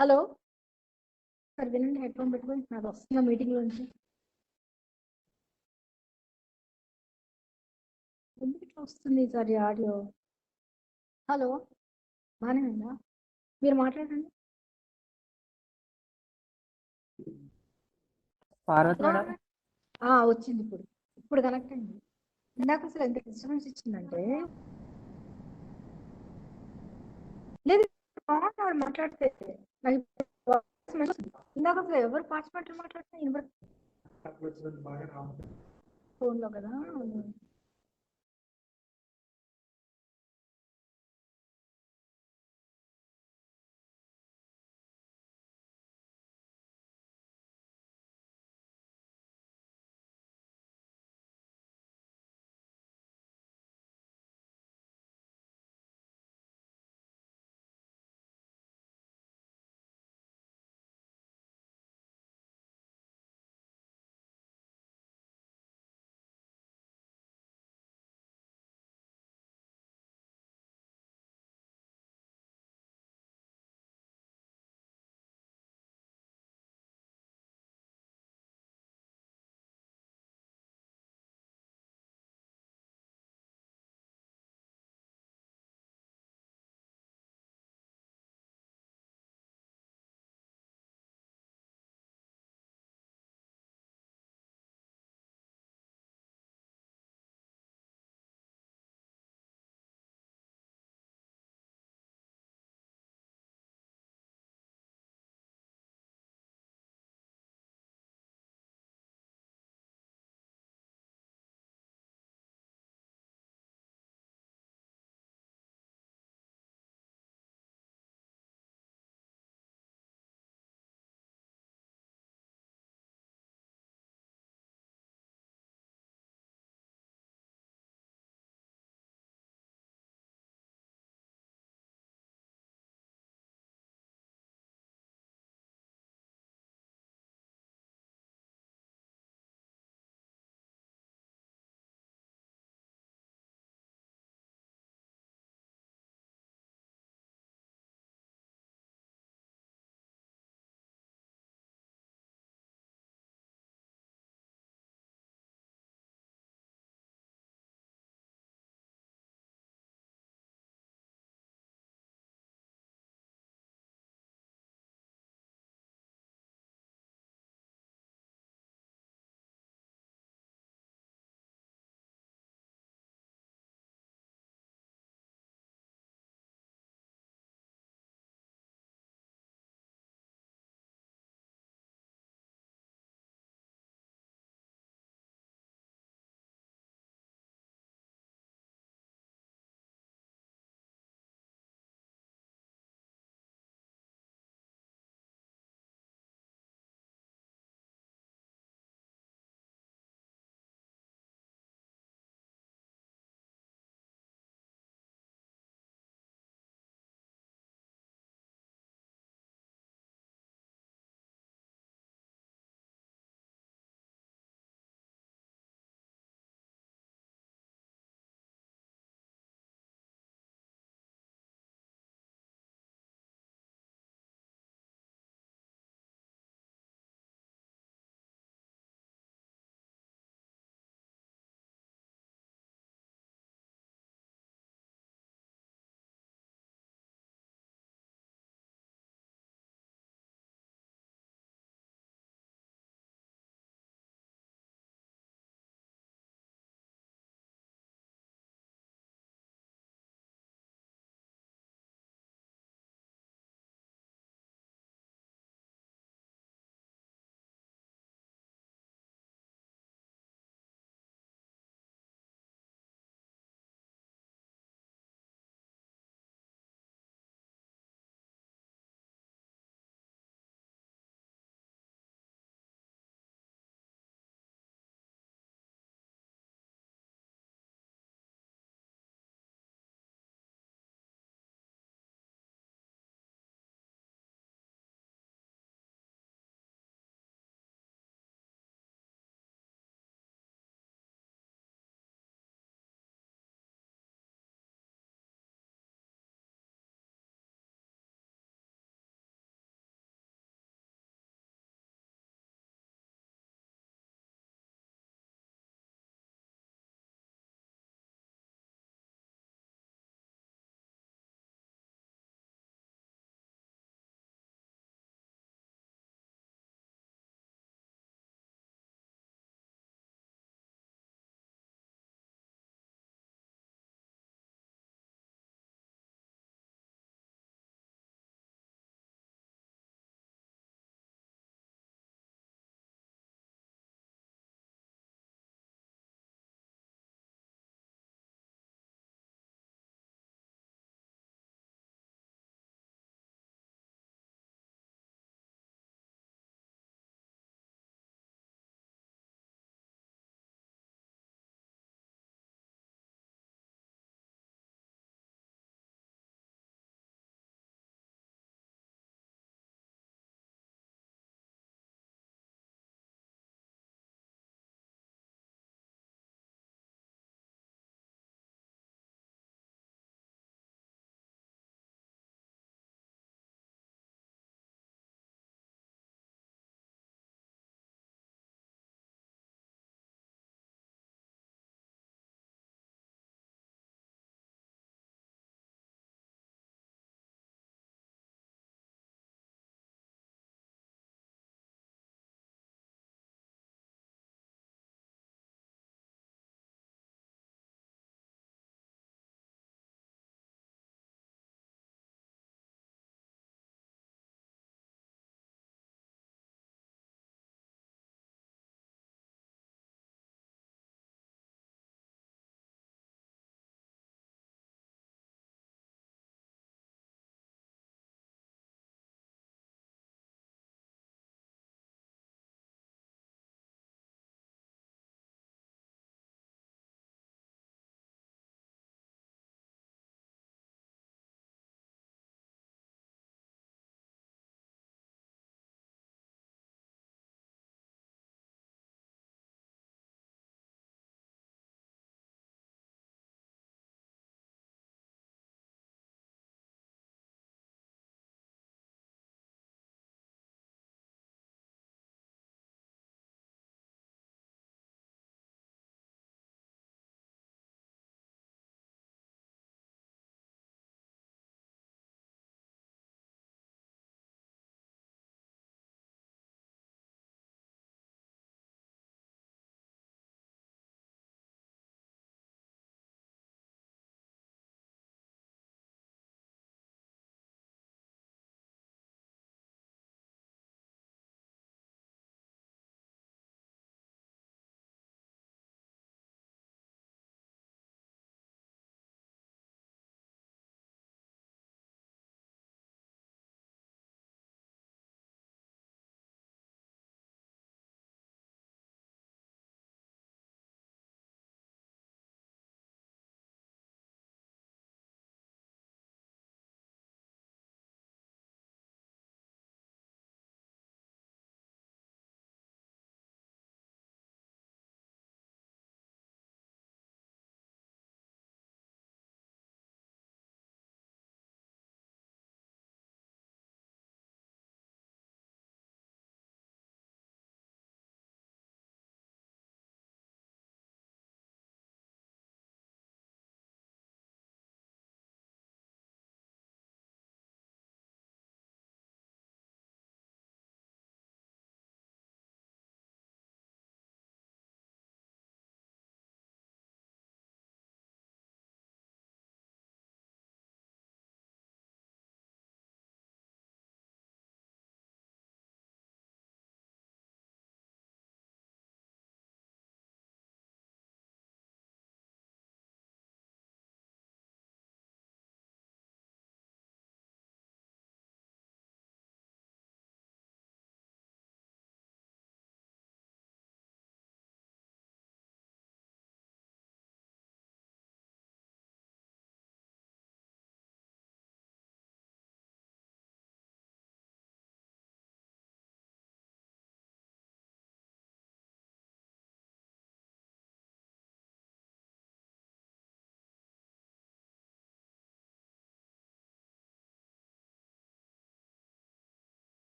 Hello sir వినండి, head phone పెట్టుకొని నాది వస్తున్నా మీటింగ్ నుంచి. ఎందుకు ఇట్లా వస్తుంది సార్ ఈ ఆడియో? హలో, బాగానే ఉందా? మీరు మాట్లాడండి. పార్వతి మేడం, వచ్చింది ఇప్పుడు కనెక్ట్ అయింది. ఇందాక అసలు ఎంత డిస్టర్బెన్స్ ఇచ్చిందంటే, లేదు మాట్లాడితే నాకు ఇందాక అసలు ఎవరు పార్టిసిపెంట్ మాట్లాడితే ఫోన్లో కదా.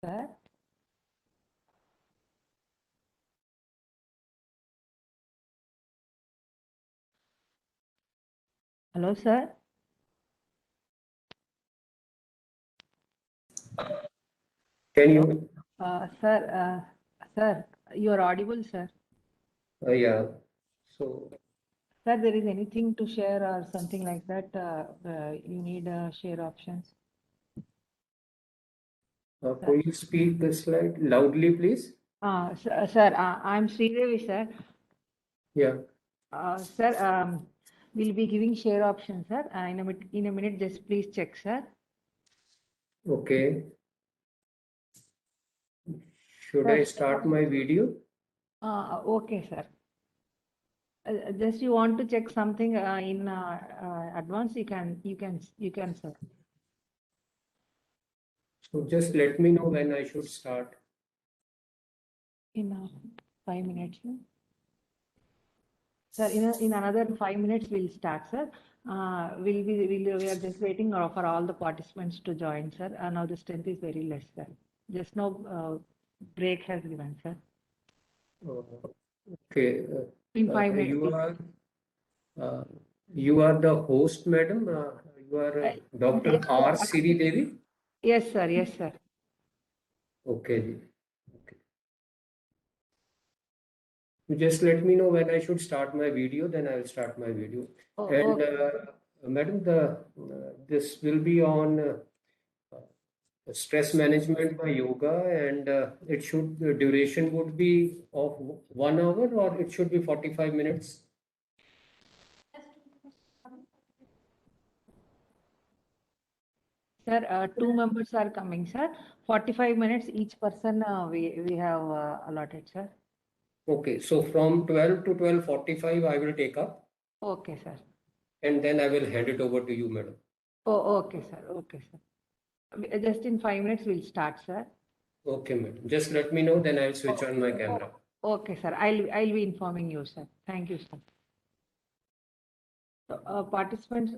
Sir. Hello, sir. Can you? Sir, you are audible, sir. Yeah. So, Sir, there is anything to share or something like that? You need share options. could you speak the slide loudly, please? Sir, I'm Sridevi, sir. Yeah. Sir, we'll be giving share options, sir. In a minute, just please check, sir. Okay. Should I start my video? Okay, sir. Just you want to check something in advance, you can, sir. So just let me know when I should start. In 5 minutes, sir. Sir, in another 5 minutes we'll start, sir. We are just waiting for all the participants to join, sir. Now the strength is very less, sir. Just no break has given, sir. Okay. In 5 minutes. You are the host, madam. You are Dr. Yes, R. sir. Siri Devi. Yes, sir. Yes, sir. Okay. Okay. You just let me know when I should start my video, then I will start my video. And madam, this will be on stress management by yoga, and the duration would be of 1 hour, or it should be 45 minutes. Sir, 2 members are coming, sir. 45 minutes each person we have allotted, sir. Okay, so from 12 to 12:45 I will take up, Okay, sir. and then I will hand it over to you, madam. Oh, okay, sir. Okay, sir. Just in 5 minutes we'll start, sir. Okay, madam. Just let me know, then I'll switch on my camera. Okay, sir. I'll be informing you, sir. Thank you, sir. So, participants.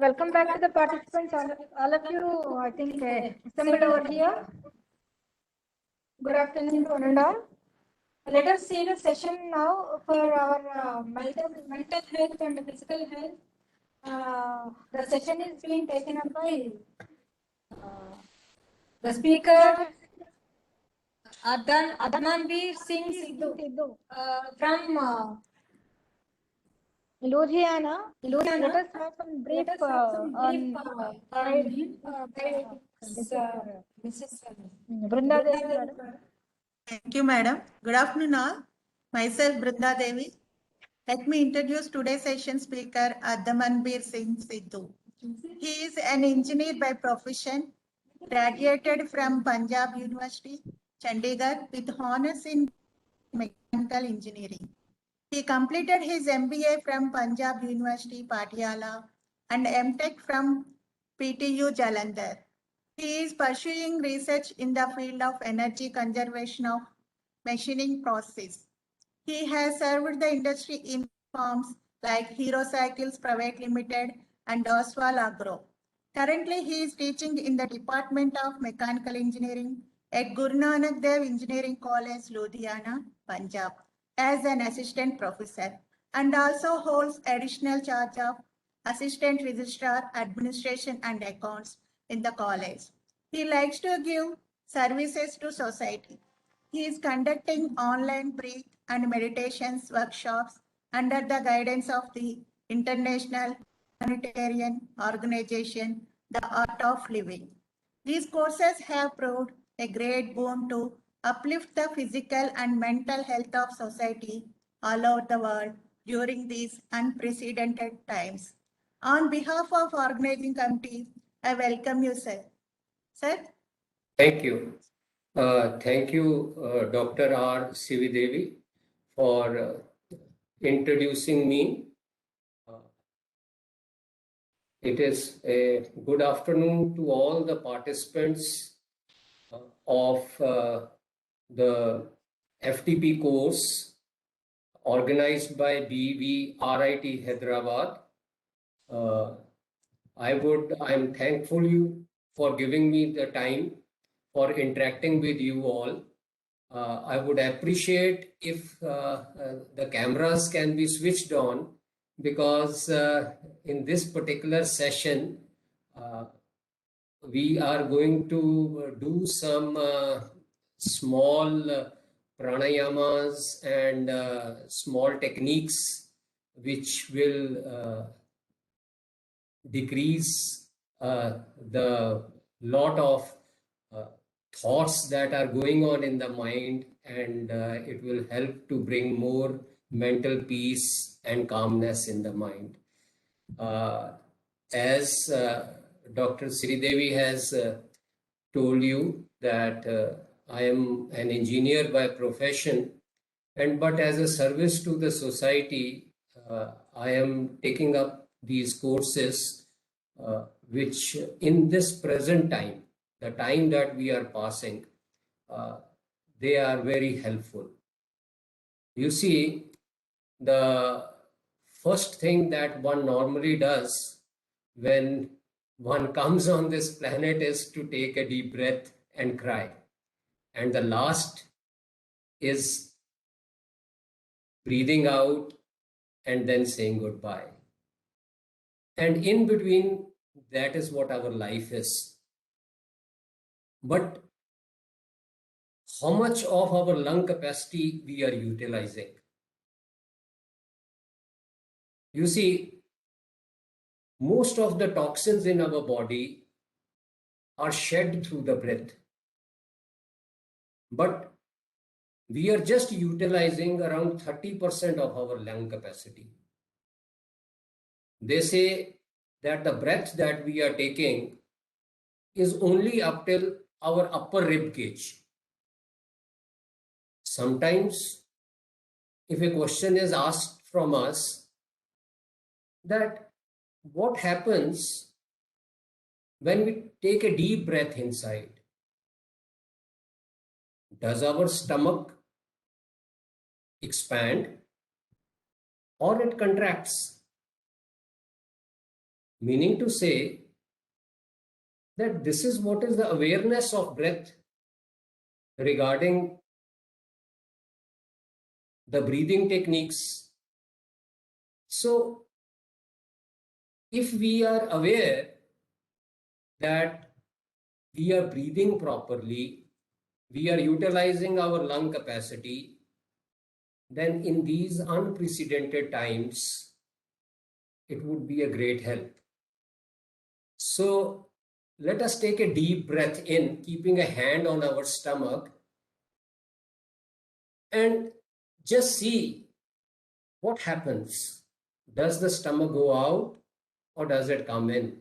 Welcome back to the participants. All of you, I think, assembled over here. Good afternoon to one and all. Let us see the session now for our mental health and physical health. The session is being taken up by the speaker, Adnan B. Singh Sidhu from Ludhiana, let us have some brief on Mrs. Brinda Devi, madam. Thank you, madam. Good afternoon, all. Myself, Brinda Devi. Let me introduce today's session speaker, Adamanbir Singh Sidhu. He is an engineer by profession, graduated from Punjab University, Chandigarh, with honors in mechanical engineering. He completed his MBA from Punjab University, Patiala, and MTech from PTU Jalandhar. He is pursuing research in the field of energy conservation of machining process. He has served the industry in firms like Hero Cycles Private Limited and Oswal Agro. Currently, he is teaching in the Department of Mechanical Engineering at Guru Nanak Dev Engineering College, Ludhiana, Punjab, as an assistant professor, and also holds additional charge of Assistant Registrar, Administration and Accounts in the college. He likes to give services to society. He is conducting online breath and meditations workshops under the guidance of the International Humanitarian Organization, The Art of Living. These courses have proved a great boon to uplift the physical and mental health of society all over the world during these unprecedented times. On behalf of organizing committee, I welcome you, sir. Sir? Thank you. Thank you, Dr. R. Sividevi, for introducing me. It is a good afternoon to all the participants of the FDP course organized by BVRIT Hyderabad. I'm thankful you for giving me the time for interacting with you all. I would appreciate if the cameras can be switched on, because in this particular session, we are going to do some small pranayamas and small techniques which will decrease the lot of thoughts that are going on in the mind, and it will help to bring more mental peace and calmness in the mind. As Dr. Sridevi has told you that I am an engineer by profession, but as a service to the society, I am taking up these courses which in this present time, the time that we are passing, they are very helpful. You see, the first thing that one normally does when one comes on this planet is to take a deep breath and cry. And the last is breathing out and then saying goodbye. And in between, that is what our life is. But how much of our lung capacity we are utilizing? You see, most of the toxins in our body are shed through the breath. But we are just utilizing around 30% of our lung capacity. They say that the breath that we are taking is only up till our upper rib cage. Sometimes, if a question is asked from us, that what happens when we take a deep breath inside? Does our stomach expand or it contracts? Meaning to say that this is what is the awareness of breath regarding the breathing techniques. So, if we are aware that we are breathing properly, we are utilizing our lung capacity, then in these unprecedented times, it would be a great help. So let us take a deep breath in, keeping a hand on our stomach, and just see what happens. Does the stomach go out or does it come in?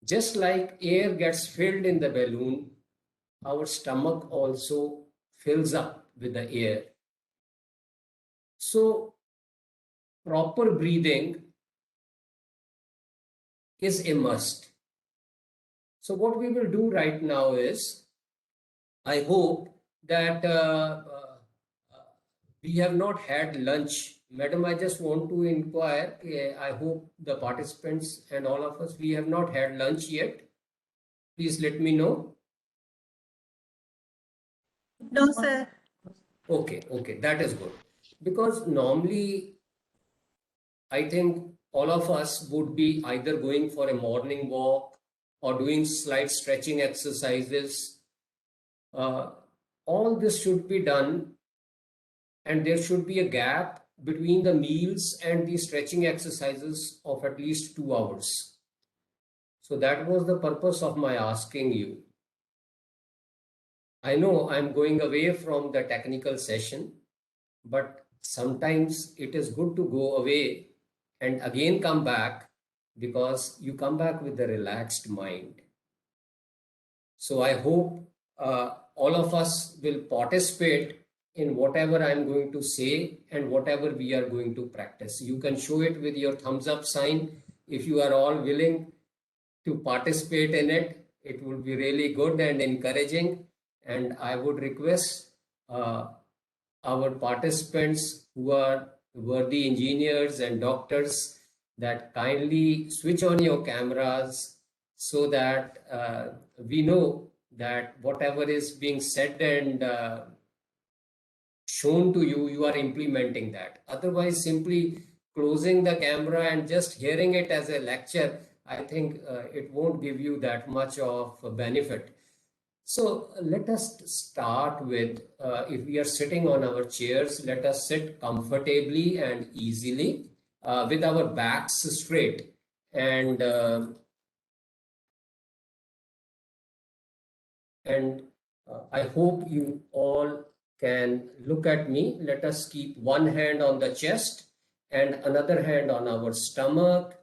Just like air gets filled in the balloon, our stomach also fills up with the air. So proper breathing is a must. So what we will do right now is, I hope that we have not had lunch. Madam, I just want to inquire, I hope the participants and all of us, we have not had lunch yet. Please let me know. No, sir. Okay, that is good. Because normally, I think all of us would be either going for a morning walk or doing slight stretching exercises. All this should be done, and there should be a gap between the meals and the stretching exercises of at least 2 hours. So that was the purpose of my asking you. I know I'm going away from the technical session, but sometimes it is good to go away and again come back, because you come back with a relaxed mind. So I hope all of us will participate in whatever I'm going to say and whatever we are going to practice. You can show it with your thumbs up sign if you are all willing to participate in it. It would be really good and encouraging. And I would request our participants who are worthy engineers and doctors that kindly switch on your cameras so that we know that whatever is being said and shown to you, you are implementing that. Otherwise, simply closing the camera and just hearing it as a lecture, I think it won't give you that much of a benefit. So let us start with, if we are sitting on our chairs, let us sit comfortably and easily with our backs straight. And I hope you all can look at me. Let us keep one hand on the chest and another hand on our stomach.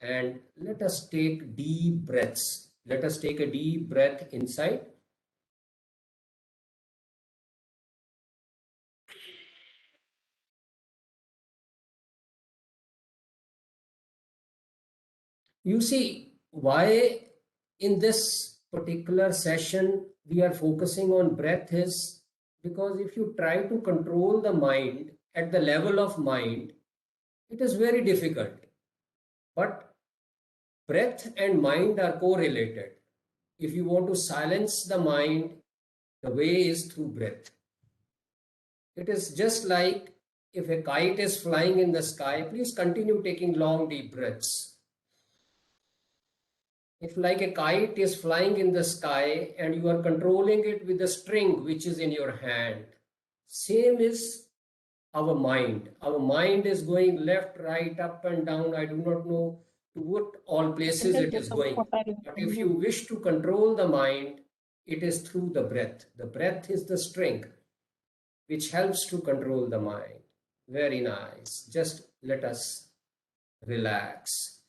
And let us take deep breaths. Let us take a deep breath inside. You see, why in this particular session we are focusing on breath is because if you try to control the mind at the level of mind, it is very difficult. But breath and mind are correlated. If you want to silence the mind, the way is through breath. It is just like if a kite is flying in the sky, please continue taking long, deep breaths. If like a kite is flying in the sky and you are controlling it with a string which is in your hand, same is our mind. Our mind is going left, right, up and down. I do not know to what all places it is going. But if you wish to control the mind, it is through the breath. The breath is the string which helps to control the mind. Very nice. Just let us relax.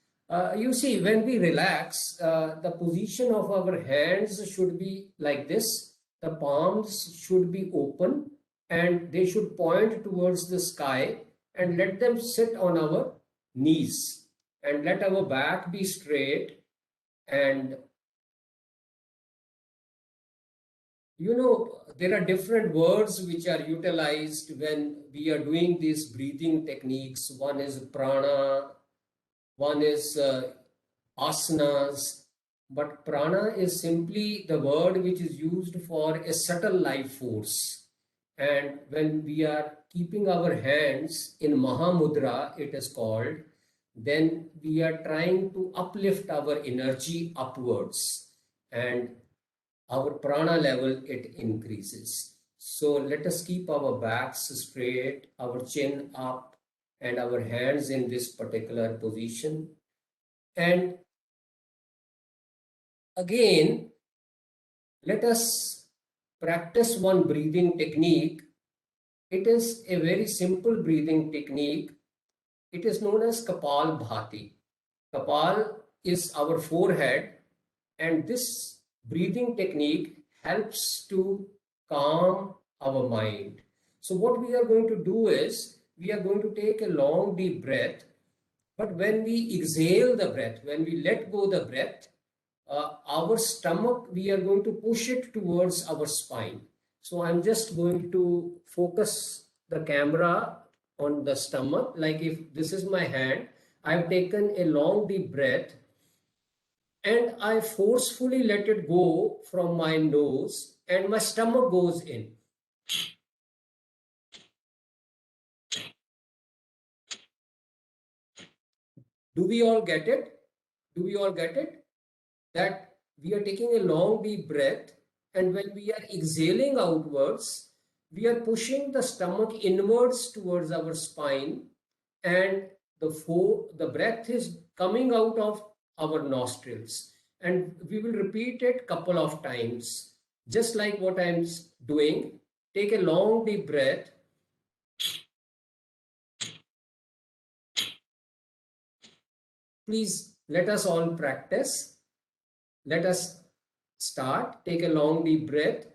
You see, when we relax, the position of our hands should be like this. The palms should be open and they should point towards the sky, and let them sit on our knees, and let our back be straight. And you know, there are different words which are utilized when we are doing these breathing techniques. One is prana, one is asanas, but prana is simply the word which is used for a subtle life force. And when we are keeping our hands in Mahamudra, it is called, then we are trying to uplift our energy upwards. And our prana level, it increases. So let us keep our backs straight, our chin up, and our hands in this particular position. And again, let us practice one breathing technique. It is a very simple breathing technique. It is known as Kapalbhati. Kapal is our forehead, and this breathing technique helps to calm our mind. So what we are going to do is, we are going to take a long deep breath, but when we exhale the breath, when we let go the breath, our stomach, we are going to push it towards our spine. So I'm just going to focus the camera on the stomach. Like if this is my hand, I've taken a long deep breath and I forcefully let it go from my nose and my stomach goes in. Do we all get it? Do we all get it? That we are taking a long deep breath, and when we are exhaling outwards, we are pushing the stomach inwards towards our spine, and the breath is coming out of our nostrils. And we will repeat it couple of times, just like what I'm doing. Take a long deep breath. Please let us all practice. Let us start. Take a long deep breath.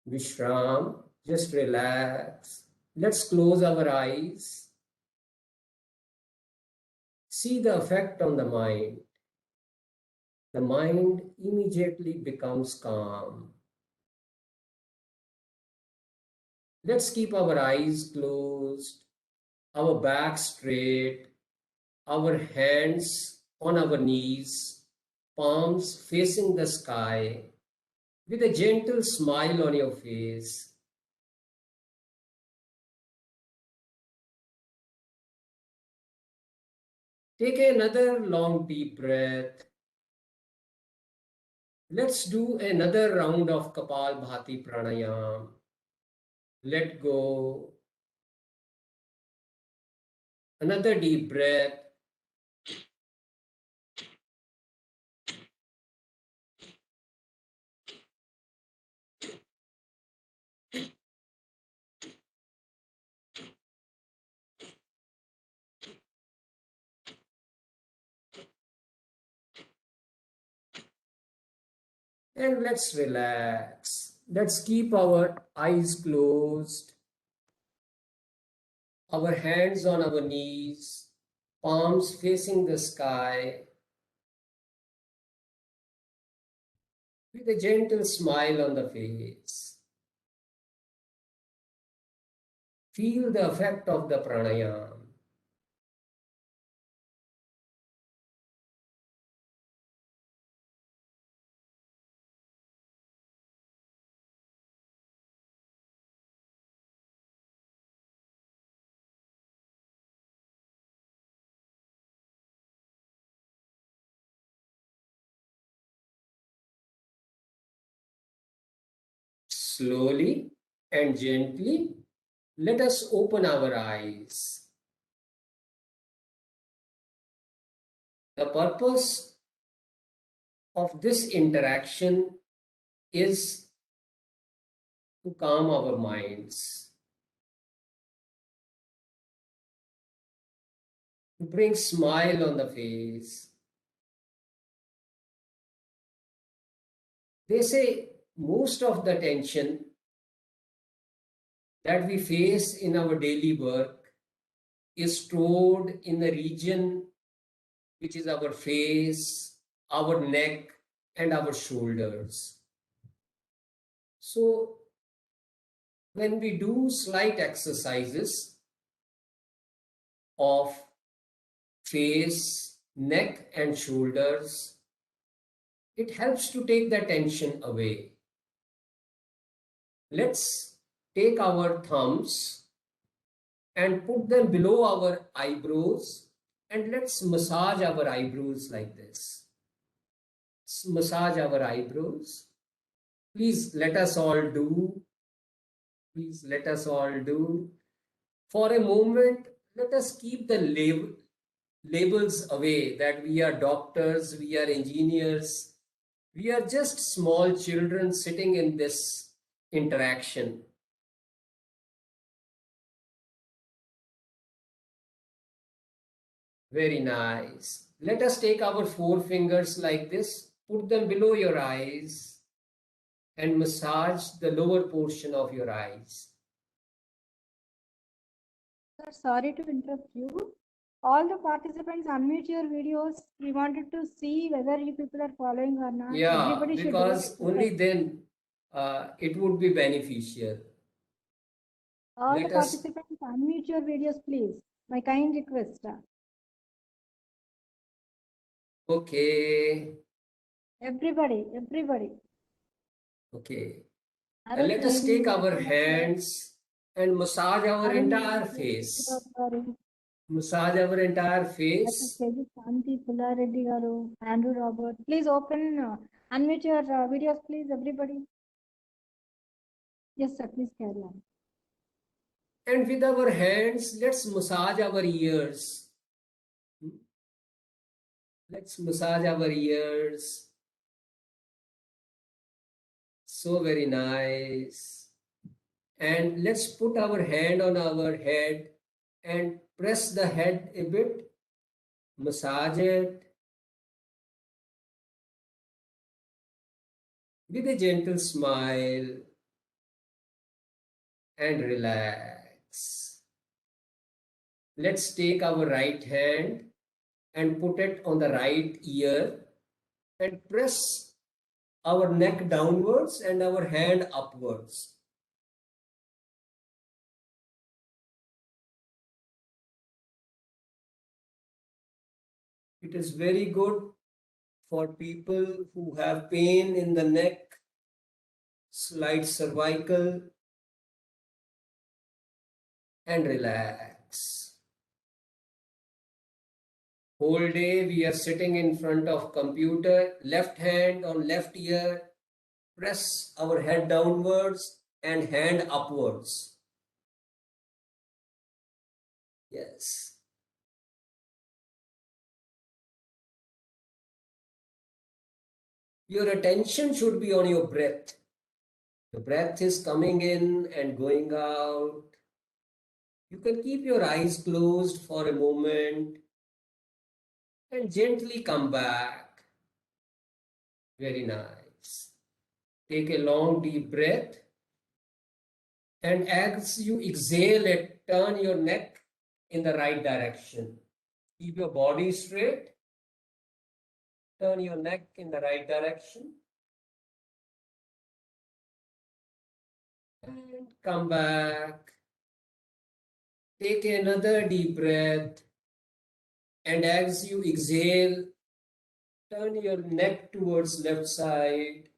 Vishram, just relax. Let's close our eyes. See the effect on the mind. The mind immediately becomes calm. Let's keep our eyes closed, our back straight, our hands on our knees, palms facing the sky, with a gentle smile on your face. Take another long deep breath. Let's do another round of Kapalbhati Pranayam. Let go. Another deep breath. And let's relax. Let's keep our eyes closed, our hands on our knees, palms facing the sky, with a gentle smile on the face. Feel the effect of the pranayam. Slowly and gently, let us open our eyes. The purpose of this interaction is to calm our minds, to bring smile on the face. They say most of the tension that we face in our daily work is stored in the region which is our face, our neck, and our shoulders. So when we do slight exercises of face, neck, and shoulders, It helps to take the tension away. Let's take our thumbs and put them below our eyebrows, and let's massage our eyebrows like this. Let's massage our eyebrows. Please let us all do. Please let us all do. For a moment, let us keep the labels away that we are doctors, we are engineers. We are just small children sitting in this interaction. Very nice. Let us take our 4 fingers like this, put them below your eyes, and massage the lower portion of your eyes. Sir, sorry to interrupt you. All the participants unmute your videos. We wanted to see whether you people are following or not. Yeah, Everybody should because do it. only then it would be beneficial. All Let the us- participants unmute your videos, please. My kind request. Okay, Everybody. okay. Arun Let us take Devi, our hands and massage our Arun entire Devi, face. Garu, Massage our entire Dr. face. Tejas Shanti Pullareddy Garu, Andrew Robert. Please open, unmute your videos, please, everybody. Yes, sir, please carry on. And with our hands, let's massage our ears. Let's massage our ears. So very nice. And let's put our hand on our head and press the head a bit. Massage it with a gentle smile and relax. Let's take our right hand and put it on the right ear and press our neck downwards and our hand upwards. It is very good for people who have pain in the neck, slight cervical, and relax. Whole day we are sitting in front of computer, left hand on left ear, press our head downwards and hand upwards. Yes. Your attention should be on your breath. The breath is coming in and going out. You can keep your eyes closed for a moment and gently come back. Very nice. Take a long deep breath. And as you exhale it, turn your neck in the right direction. Keep your body straight. Turn your neck in the right direction. And come back. Take another deep breath. And as you exhale, turn your neck towards left side.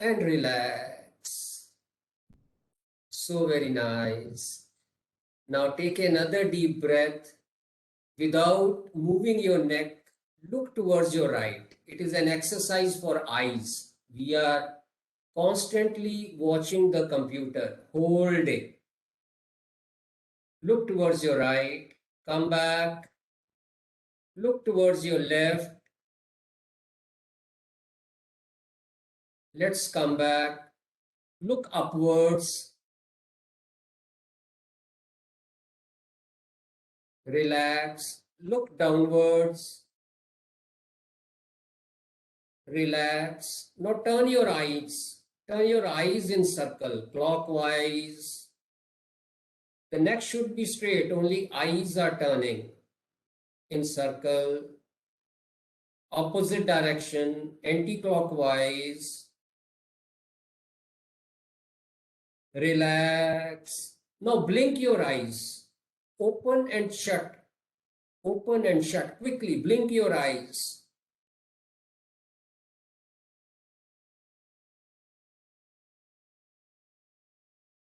And relax. So very nice. Now take another deep breath. Without moving your neck, look towards your right. It is an exercise for eyes. We are constantly watching the computer whole day. Look towards your right, come back, look towards your left. Let's come back, look upwards, relax, look downwards, relax. Now turn your eyes in circle, clockwise. The neck should be straight, only eyes are turning in circle, opposite direction, anti-clockwise. Relax. Now blink your eyes, open and shut. Open and shut quickly. Blink your eyes.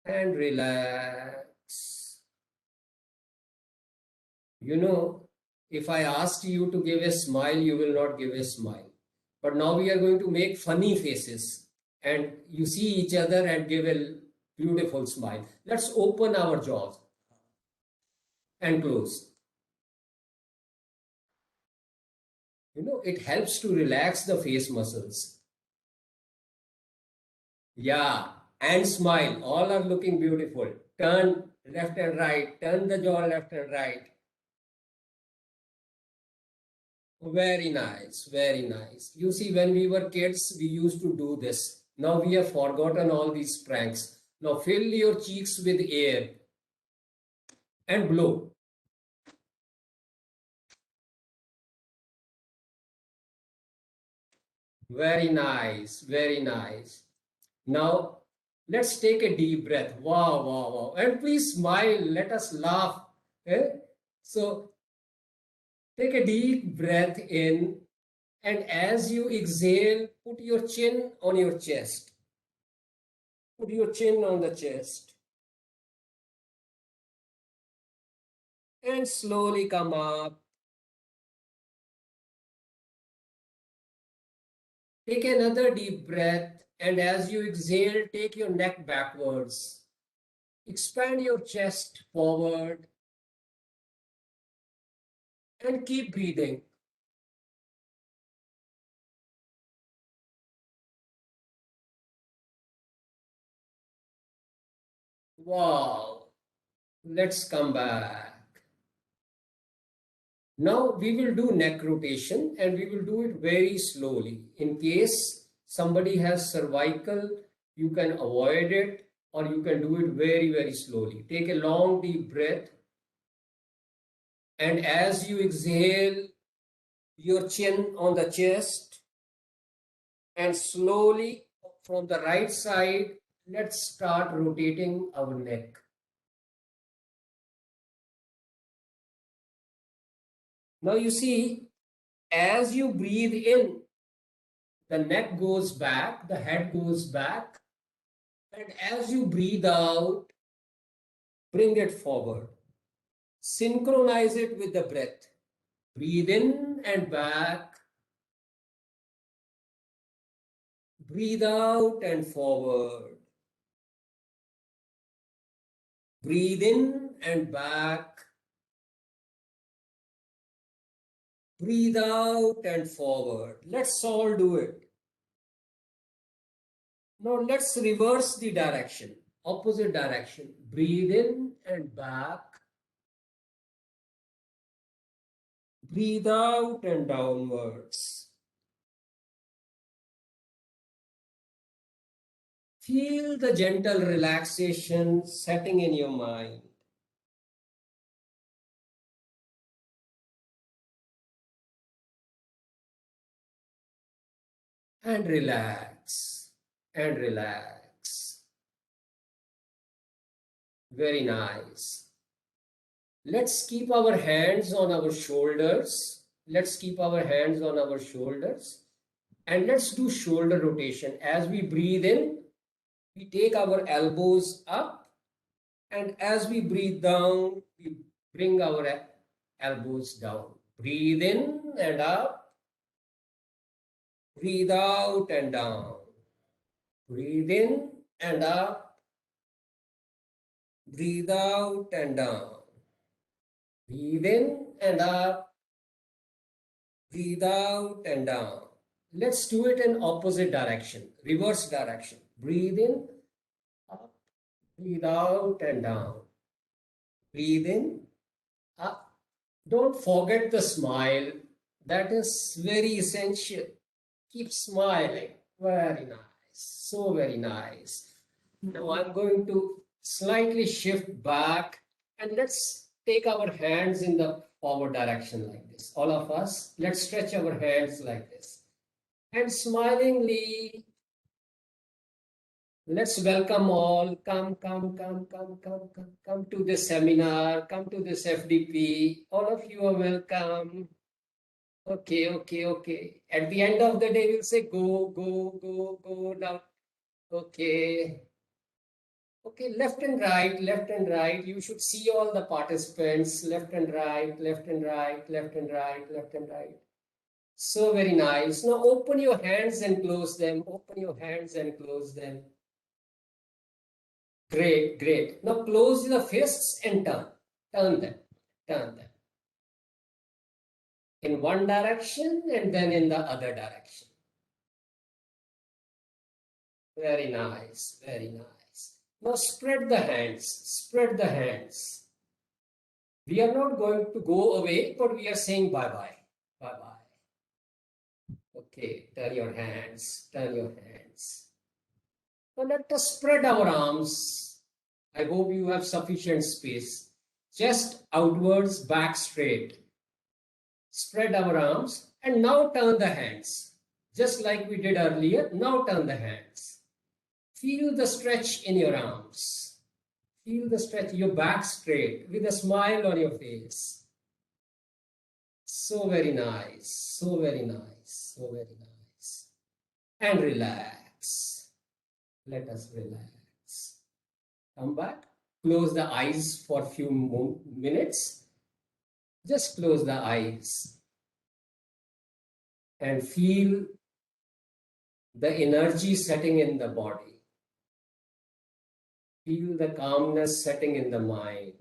And relax. You know, if I asked you to give a smile, you will not give a smile. But now we are going to make funny faces and you see each other and give a beautiful smile. Let's open our jaws and close. You know, it helps to relax the face muscles. Yeah, and smile. All are looking beautiful. Turn left and right. Turn the jaw left and right. Very nice, very nice. You see, when we were kids, we used to do this. Now we have forgotten all these pranks. Now fill your cheeks with air and blow. Very nice, very nice. Now let's take a deep breath. Wow, wow, wow. And please smile. Let us laugh. Eh? So take a deep breath in, and as you exhale, put your chin on your chest. Put your chin on the chest. And slowly come up. Take another deep breath, and as you exhale, take your neck backwards. Expand your chest forward and keep breathing. Wow. Let's come back. Now we will do neck rotation and we will do it very slowly. In case somebody has cervical, you can avoid it or you can do it very, very slowly. Take a long deep breath. And as you exhale, your chin on the chest and slowly from the right side, let's start rotating our neck. Now you see, as you breathe in, the neck goes back, the head goes back, and as you breathe out, bring it forward. Synchronize it with the breath. Breathe in and back. Breathe out and forward. Breathe in and back. Breathe out and forward. Let's all do it. Now let's reverse the direction, opposite direction. Breathe in and back. Breathe out and downwards. Feel the gentle relaxation setting in your mind. And relax, and relax. Very nice. Let's keep our hands on our shoulders. Let's keep our hands on our shoulders. And let's do shoulder rotation. As we breathe in, we take our elbows up. And as we breathe down, we bring our elbows down. Breathe in and up. Breathe out and down. Breathe in and up. Breathe out and down. Breathe in and up. Breathe out and down. Let's do it in opposite direction, reverse direction. Breathe in, up. Breathe out and down. Breathe in, up. Don't forget the smile. That is very essential. Keep smiling. Very nice. So very nice. Now I'm going to slightly shift back and let's take our hands in the forward direction like this. All of us, let's stretch our hands like this. And smilingly Let's welcome all. Come to this seminar. Come to this FDP. All of you are welcome. Okay. At the end of the day, we'll say go now. Okay. Okay, left and right. You should see all the participants, left and right. So very nice. Now open your hands and close them. Great. Now close the fists and turn them. In one direction and then in the other direction. Very nice. Now spread the hands. We are not going to go away, but we are saying bye-bye. Okay, turn your hands. Now let us spread our arms. I hope you have sufficient space. Chest outwards, back straight. Spread our arms and now turn the hands. Just like we did earlier, now turn the hands. Feel the stretch in your arms. Feel the stretch, your back straight with a smile on your face. So very nice. And relax. Let us relax. Come back. Close the eyes for a few minutes. Just close the eyes and feel the energy setting in the body. Feel the calmness setting in the mind.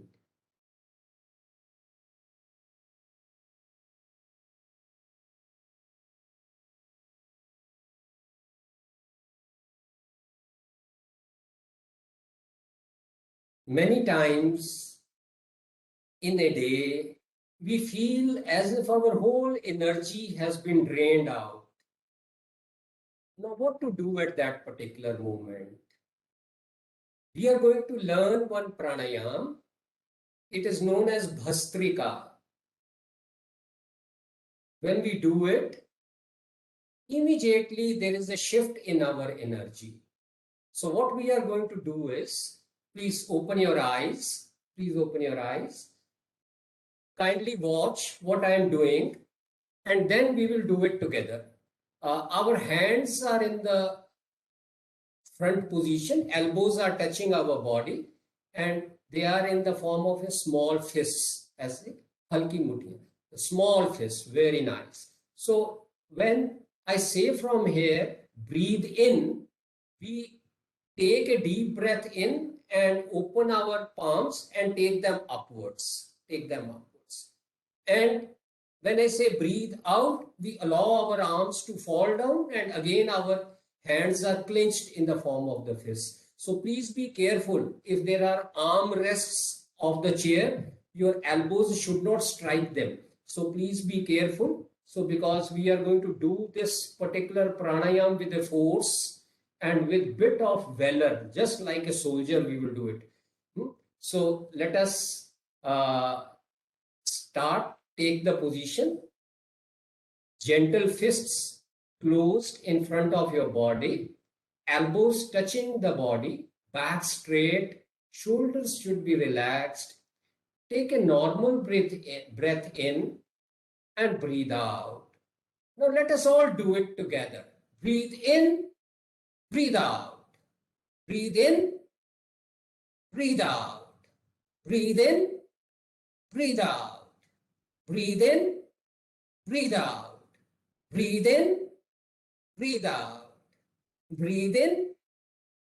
Many times in a day, we feel as if our whole energy has been drained out. Now, what to do at that particular moment? We are going to learn one pranayam. It is known as Bhastrika. When we do it, immediately there is a shift in our energy. So what we are going to do is, please open your eyes. Kindly watch what I am doing, and then we will do it together. Our hands are in the front position, elbows are touching our body, and they are in the form of a small fist, as a halki muthi, a small fist, very nice. So when I say from here, breathe in, we take a deep breath in and open our palms and take them upwards. And when I say breathe out, we allow our arms to fall down, and again our hands are clenched in the form of the fist. So please be careful. If there are arm rests of the chair, your elbows should not strike them. So please be careful. So because we are going to do this particular pranayam with a force and with bit of valor, just like a soldier, we will do it. So let us start. Take the position. Gentle fists closed in front of your body. Elbows touching the body. Back straight. Shoulders should be relaxed. Take a normal breath in and breathe out. Now let us all do it together. Breathe in, breathe out. Breathe in, breathe out. Breathe in, breathe out. Breathe in, breathe out. Breathe in, breathe out. Breathe in,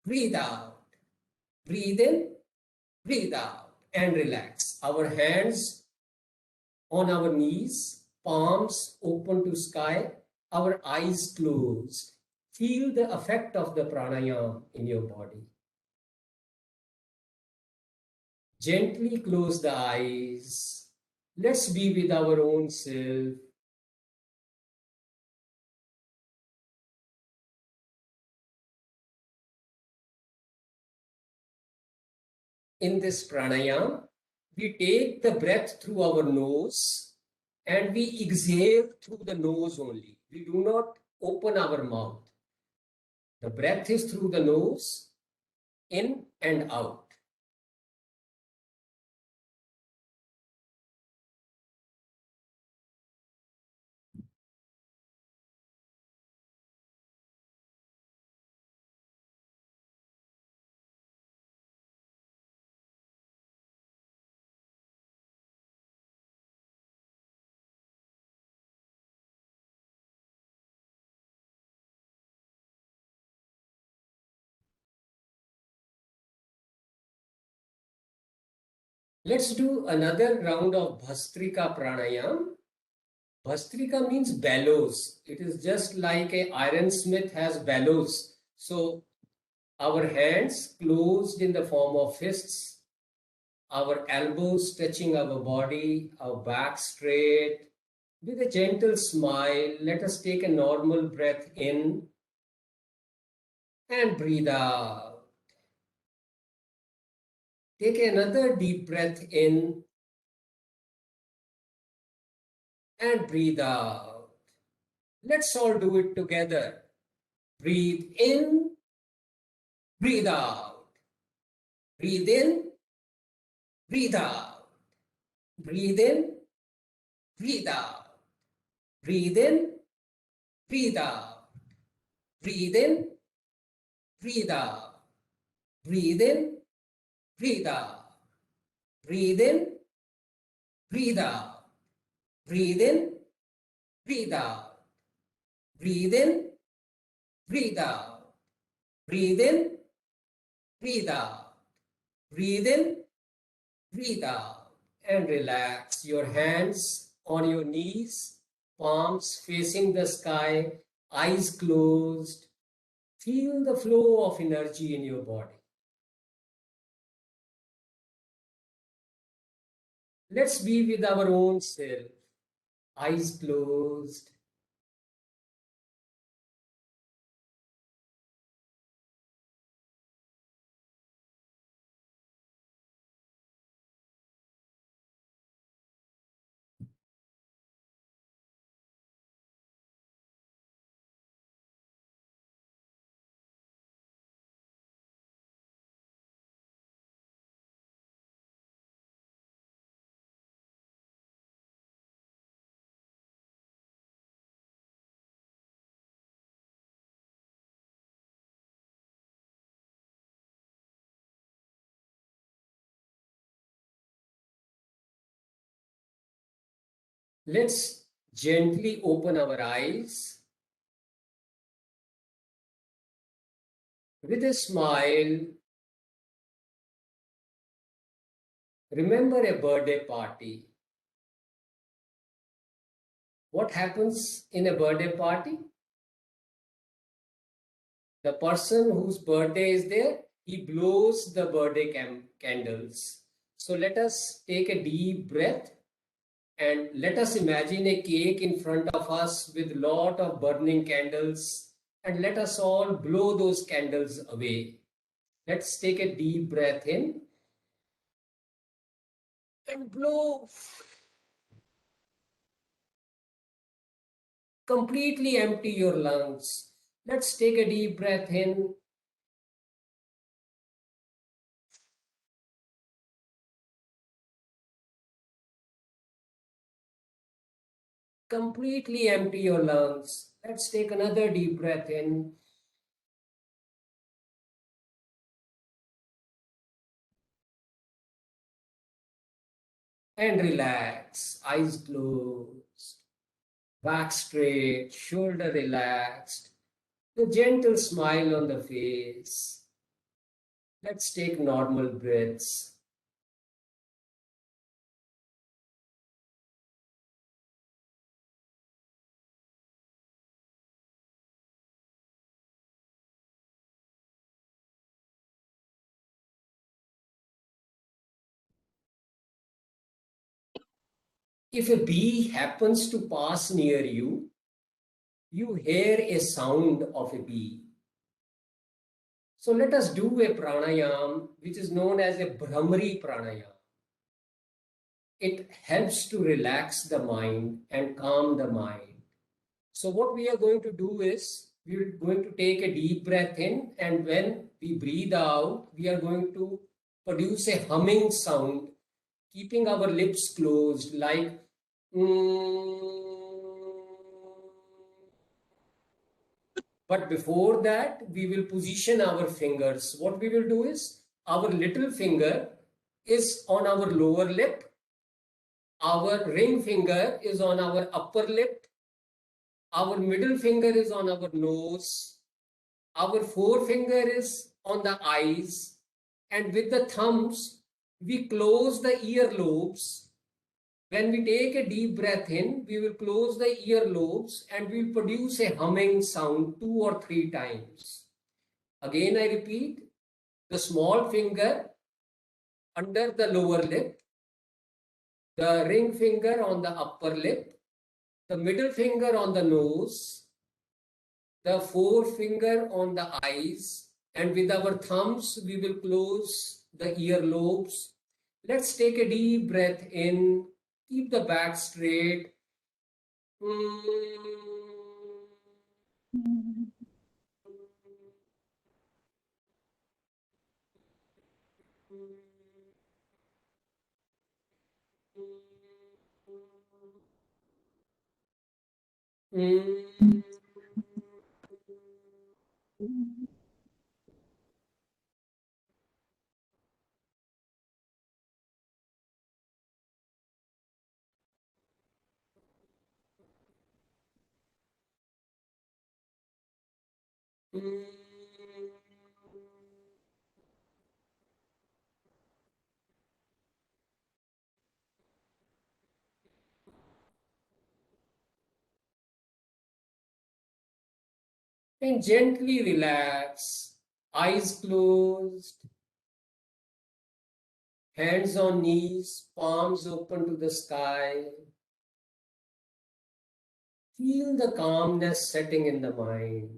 breathe out. Breathe in, breathe out. And relax. Our hands on our knees, palms open to sky, our eyes closed. Feel the effect of the pranayam in your body. Gently close the eyes. Let's be with our own self. In this pranayam, we take the breath through our nose and we exhale through the nose only. We do not open our mouth. The breath is through the nose in and out. Let's do another round of Bhastrika Pranayam. Bhastrika means bellows. It is just like a ironsmith has bellows. So our hands closed in the form of fists, our elbows touching our body, our back straight. With a gentle smile, let us take a normal breath in and breathe out. Take another deep breath in and breathe out. Let's all do it together. Breathe in, breathe out. Breathe in, breathe out. Breathe in, breathe out. Breathe in, breathe out. Breathe in, breathe out. Breathe in, breathe out. Breathe in, breathe out. Breathe in, breathe out. Breathe in, breathe out. Breathe in, breathe out. Breathe in, breathe out. And relax your hands on your knees, palms facing the sky, eyes closed. Feel the flow of energy in your body. Let's be with our own self, eyes closed. Let's gently open our eyes. With a smile, remember a birthday party. What happens in a birthday party? The person whose birthday is there, he blows the birthday candles. So let us take a deep breath and let us imagine a cake in front of us with lot of burning candles, and let us all blow those candles away. Let's take a deep breath in and blow. Completely empty your lungs. Let's take a deep breath in. Completely empty your lungs. Let's take another deep breath in. And relax. Eyes closed. Back straight. Shoulder relaxed. A gentle smile on the face. Let's take normal breaths. If a bee happens to pass near you, you hear a sound of a bee. So let us do a pranayam which is known as a Brahmari pranayam. It helps to relax the mind and calm the mind. So what we are going to do is we're going to take a deep breath in, and when we breathe out, we are going to produce a humming sound, keeping our lips closed like But before that, we will position our fingers. What we will do is, our little finger is on our lower lip, our ring finger is on our upper lip, our middle finger is on our nose, our forefinger is on the eyes, and with the thumbs, we close the earlobes. When we take a deep breath in, we will close the earlobes and we will produce a humming sound 2 or 3 times. Again, I repeat, the small finger under the lower lip, the ring finger on the upper lip, the middle finger on the nose, the forefinger on the eyes, and with our thumbs, we will close the earlobes. Let's take a deep breath in, keep the back straight. And gently relax, eyes closed, hands on knees, palms open to the sky. Feel the calmness setting in the mind.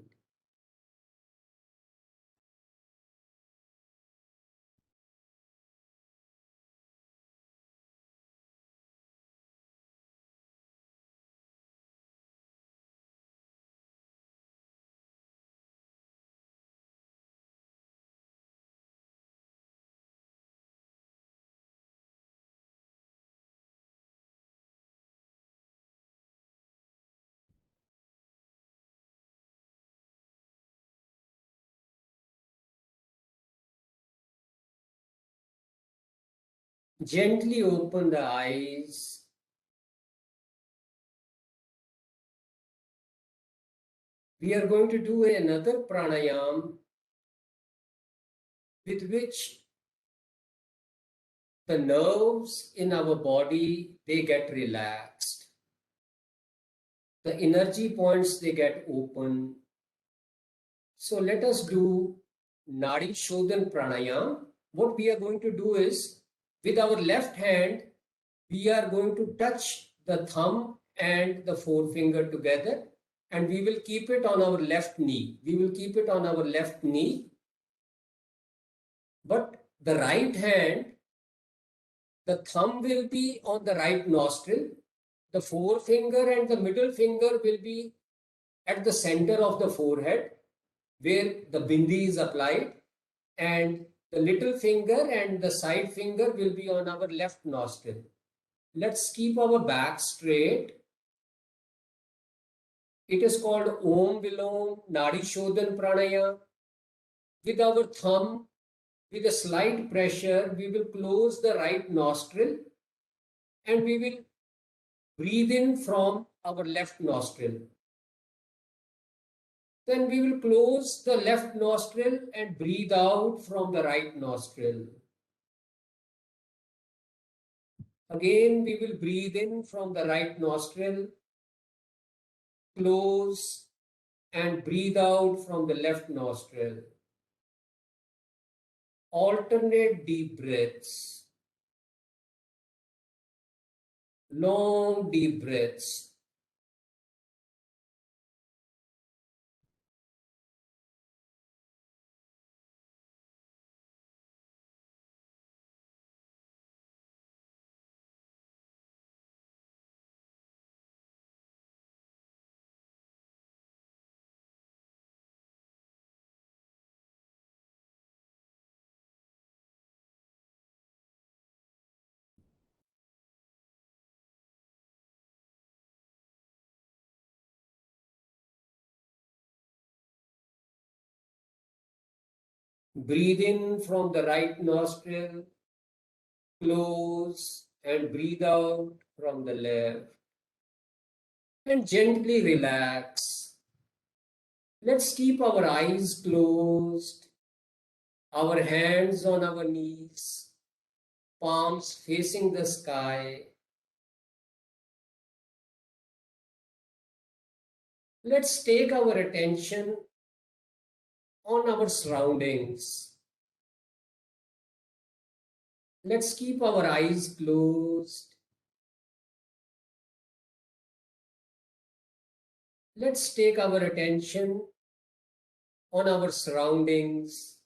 Gently open the eyes. We are going to do another pranayam with which the nerves in our body, they get relaxed. The energy points, they get open. So let us do Nadi Shodhan Pranayam. What we are going to do is, with our left hand, we are going to touch the thumb and the forefinger together, and we will keep it on our left knee. We will keep it on our left knee. But the right hand, the thumb will be on the right nostril. The forefinger and the middle finger will be at the center of the forehead, where the bindi is applied, and the little finger and the side finger will be on our left nostril. Let's keep our back straight. It is called Om Vilom Nadi Shodhan Pranayam. With our thumb, with a slight pressure, we will close the right nostril and we will breathe in from our left nostril. Then we will close the left nostril and breathe out from the right nostril. Again, we will breathe in from the right nostril, close, and breathe out from the left nostril. Alternate deep breaths. Long deep breaths. Breathe in from the right nostril, close, and breathe out from the left. And gently relax. Let's keep our eyes closed, our hands on our knees, palms facing the sky. Let's take our attention on our surroundings. Let's keep our eyes closed. Let's take our attention on our surroundings.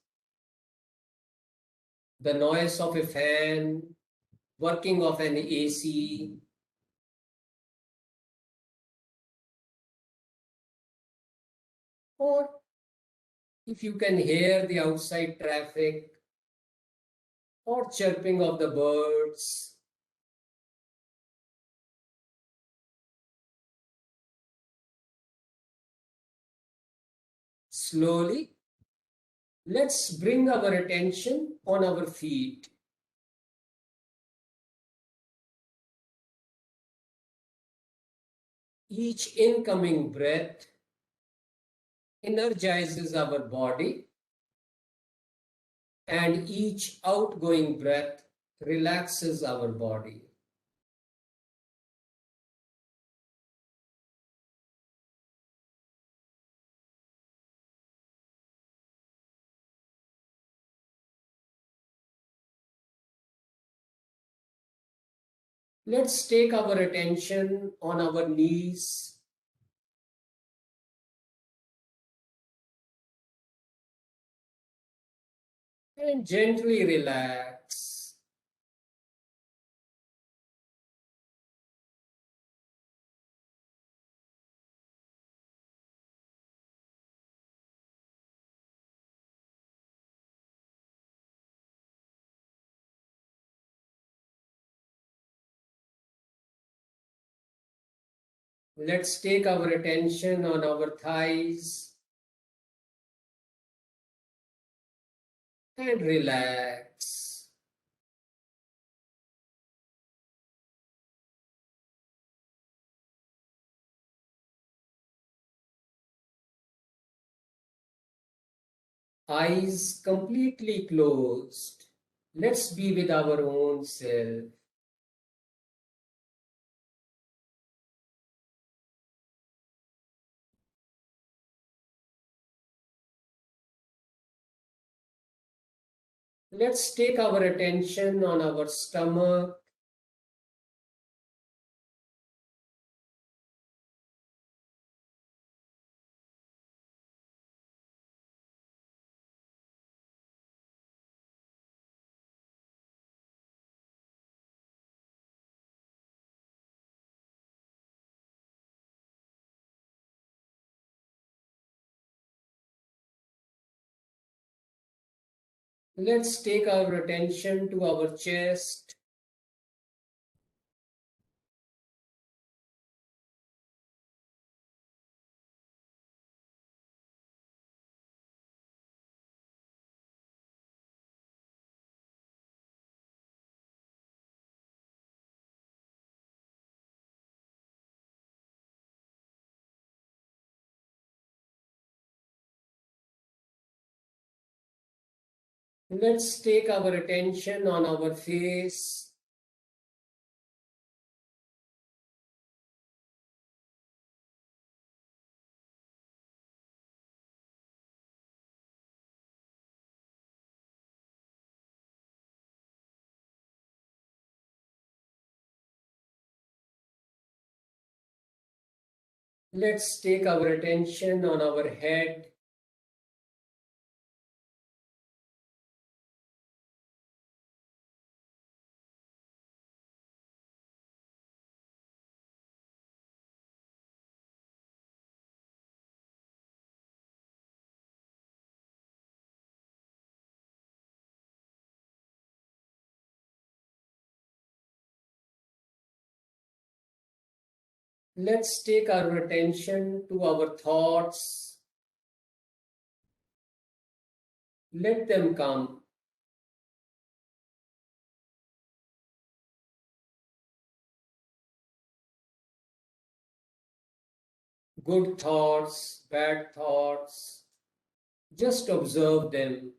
The noise of a fan, working of an AC, or if you can hear the outside traffic or chirping of the birds. Slowly, let's bring our attention on our feet. Each incoming breath energizes our body, and each outgoing breath relaxes our body. Let's take our attention on our knees. And gently relax. Let's take our attention on our thighs and relax. Eyes completely closed. Let's be with our own self. Let's take our attention on our stomach. Let's take our attention to our chest. Let's take our attention on our face. Let's take our attention on our head. Let's take our attention to our thoughts. Let them come. Good thoughts, bad thoughts, just observe them.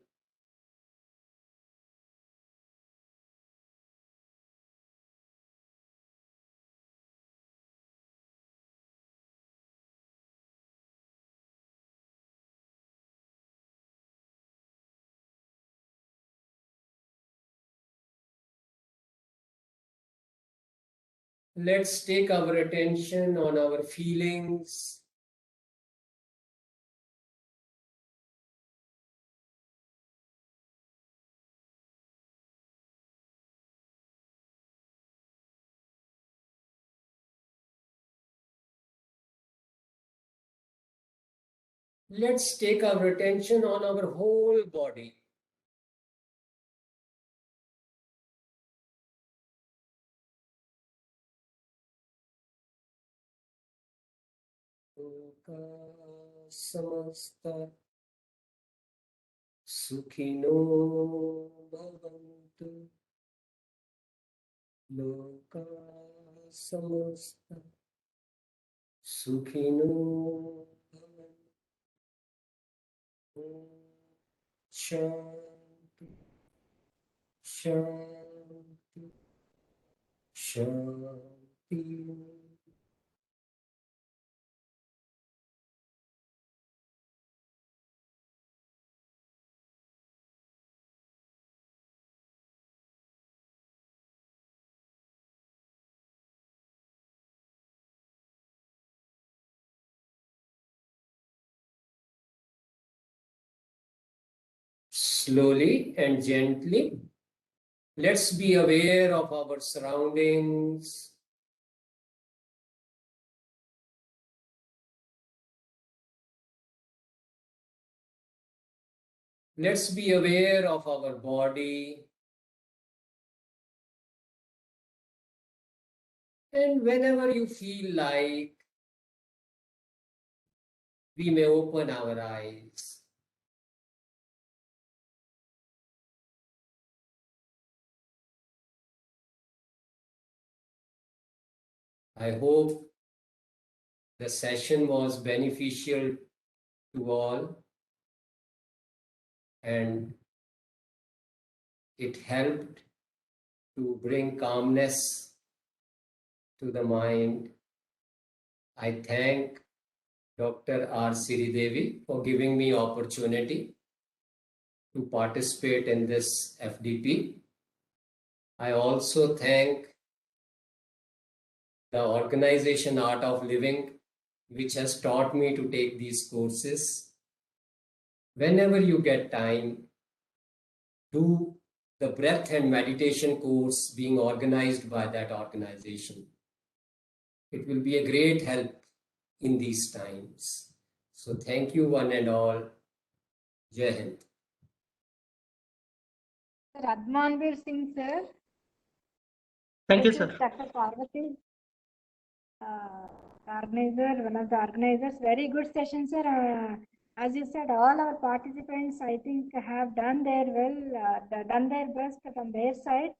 Let's take our attention on our feelings. Let's take our attention on our whole body. Samasta Sukhino Bhavantu. Loka Samasta Sukhino Bhavantu. Shanti, Shanti, Shanti. Slowly and gently, let's be aware of our surroundings. Let's be aware of our body. And whenever you feel like, we may open our eyes. I hope the session was beneficial to all and it helped to bring calmness to the mind. I thank Dr. R. Siridevi for giving me opportunity to participate in this FDP. I also thank the organization Art of Living, which has taught me to take these courses. Whenever you get time, do the breath and meditation course being organized by that organization. It will be a great help in these times. So thank you one and all. Jai Hind. Radmanveer Singh, sir. Thank you, This sir. is Dr. Parvathi, organizer, one of the organizers. Very good session, sir. As you said, all our participants, I think, have done their done their best from their side.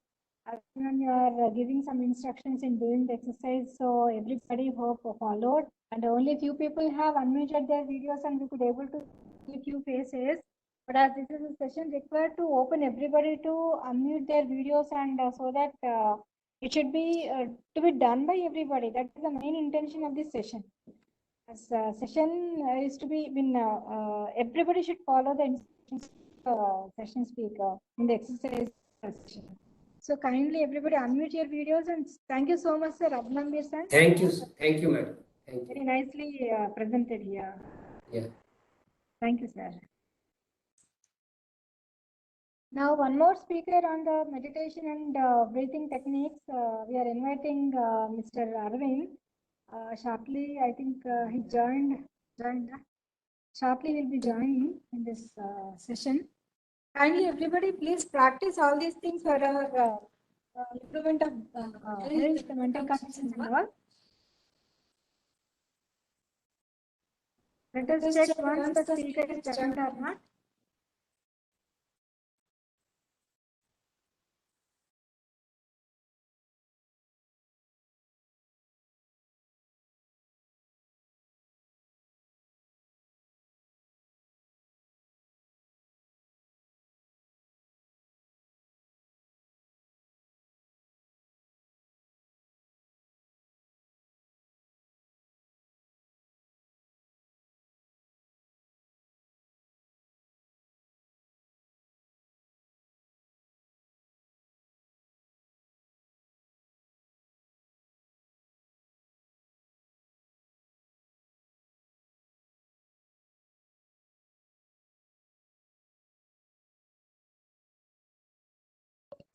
When you are giving some instructions in doing the exercise, so everybody hope followed. And only few people have unmuted their videos, and we could able to see few faces. But as this is a session required to open everybody to unmute their videos, and so that it should be to be done by everybody. That is the main intention of this session. As session is to be, everybody should follow the instructions session speaker in the exercise session. So kindly everybody unmute your videos, and thank you so much, sir. Radmanveer sir. Thank you, madam. Thank Very you. nicely presented here. Yeah. Thank you, sir. Now, one more speaker on the meditation and breathing techniques. We are inviting Mr. Arvind. Shortly, I think he joined. Shortly, will be joining in this session. Kindly, everybody, please practice all these things for our improvement of health, mental conditions, and all. Let us check once the speaker is joined or not.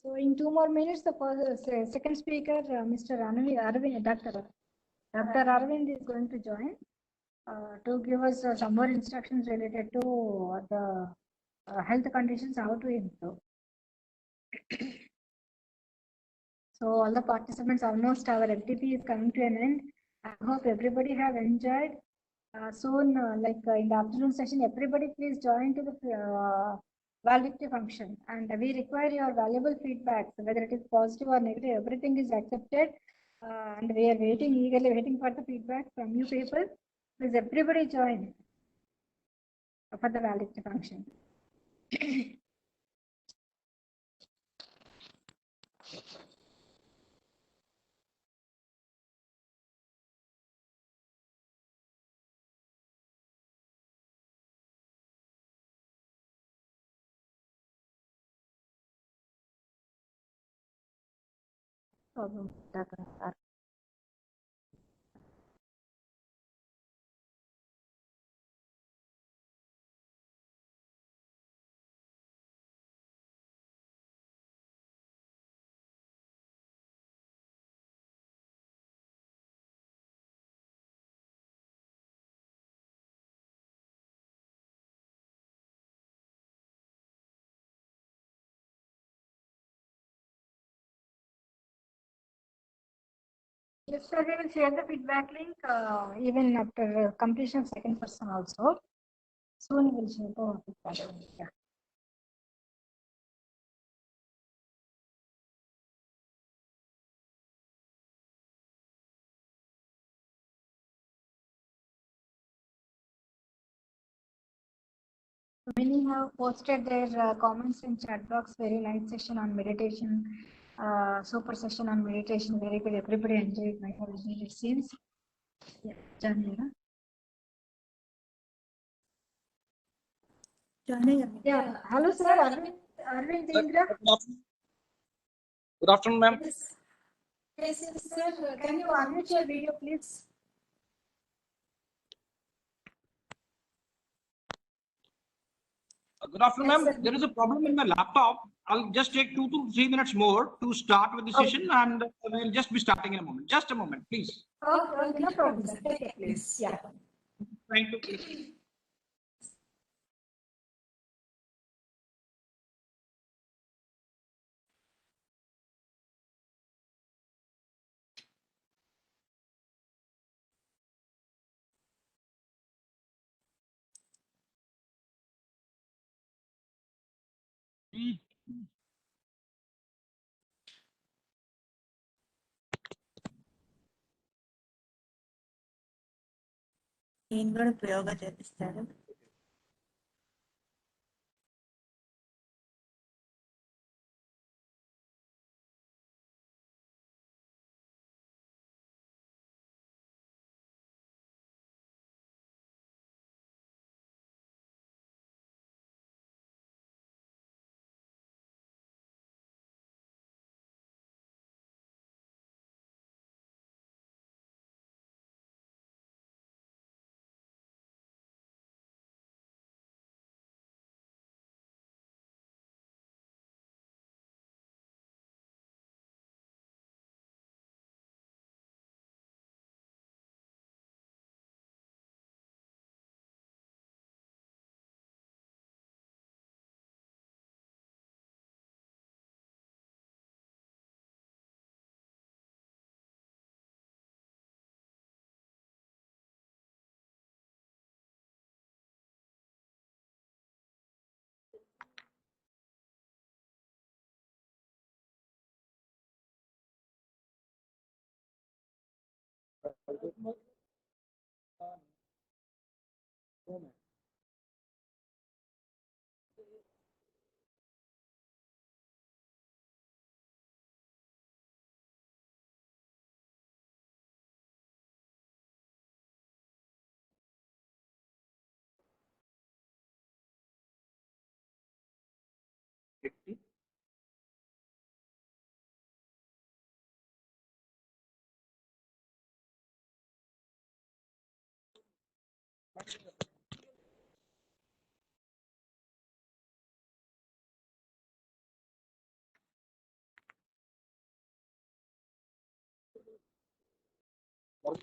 So in 2 more minutes, the second speaker, Mr. Arvind, Dr. Arvind is going to join to give us some more instructions related to the health conditions, how to improve. So all the participants, almost our FDP is coming to an end. I hope everybody have enjoyed. Soon, in the afternoon session, everybody please join to the validity function, and we require your valuable feedback, whether it is positive or negative. Everything is accepted, and we are eagerly waiting for the feedback from you people. Please everybody join for the validity function. Yes, sir, we will share the feedback link even after completion of second person also. Soon we will share the feedback link. Yeah. Many have posted their comments in chat box. Very nice session on meditation, super session on meditation. Very good. Everybody enjoyed my original, it seems. Yeah, Janira. Yeah. Hello, sir. Arvind Indra. Good afternoon, ma'am. Yes. Yes, sir. Can you unmute your video, please? Good afternoon, Yes, ma'am. sir. There is a problem in my laptop. I'll just take 2 to 3 minutes more to start with the Okay. session, and we'll just be starting in a moment. Just a moment, please. Okay, no problem, sir. Take it, please. Yeah. Thank you, please. నేను కూడా ప్రయోగ చేపిస్తాను. All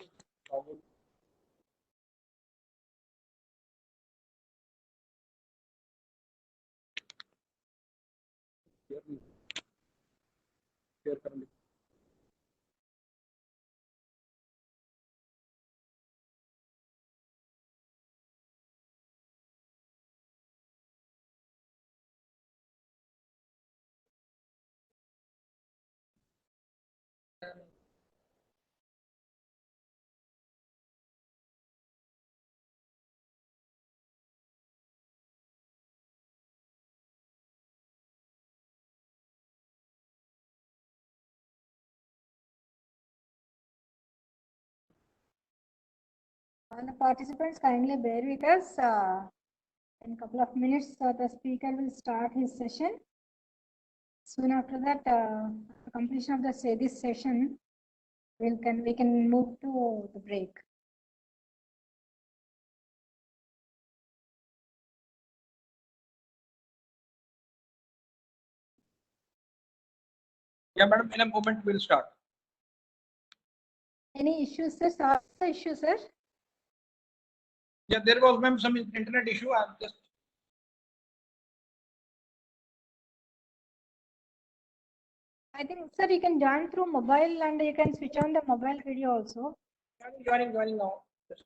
the participants kindly bear with us. In a couple of minutes, the speaker will start his session. Soon after that, the completion of this session, we can move to the break. Yeah, madam, in a moment we'll start. Any issues, sir? Solve the issue, sir? Yeah, there was, ma'am, some internet issue. I'm just. I think, sir, you can join through mobile and you can switch on the mobile video also. Joining now. Just.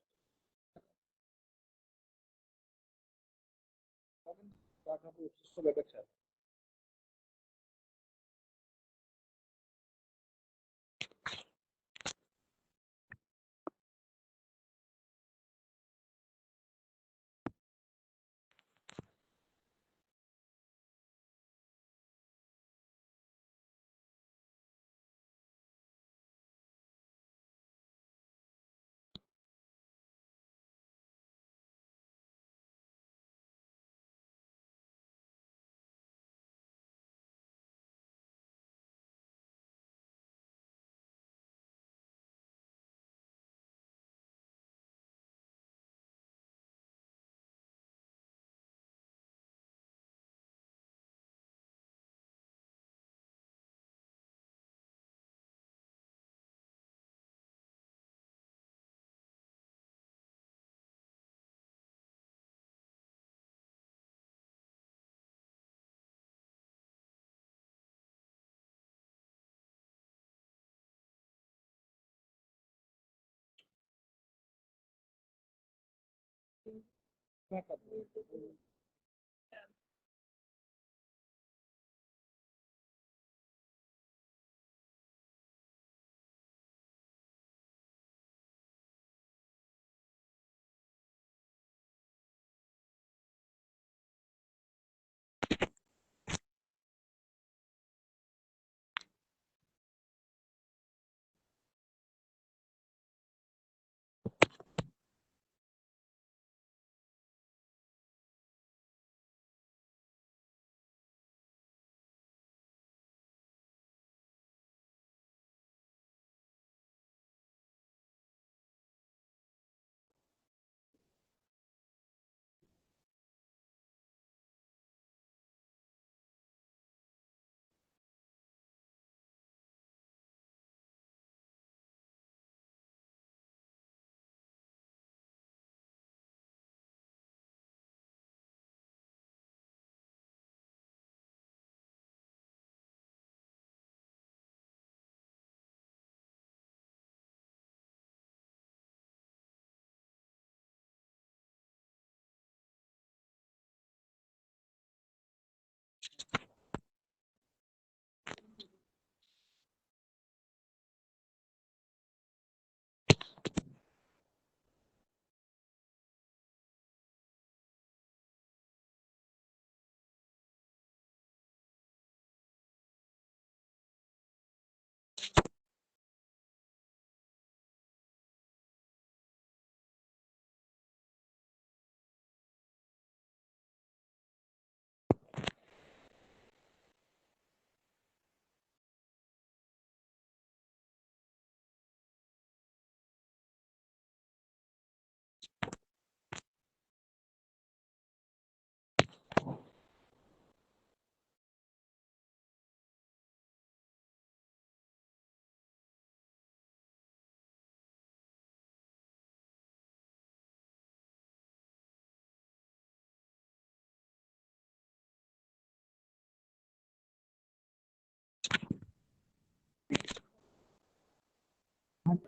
So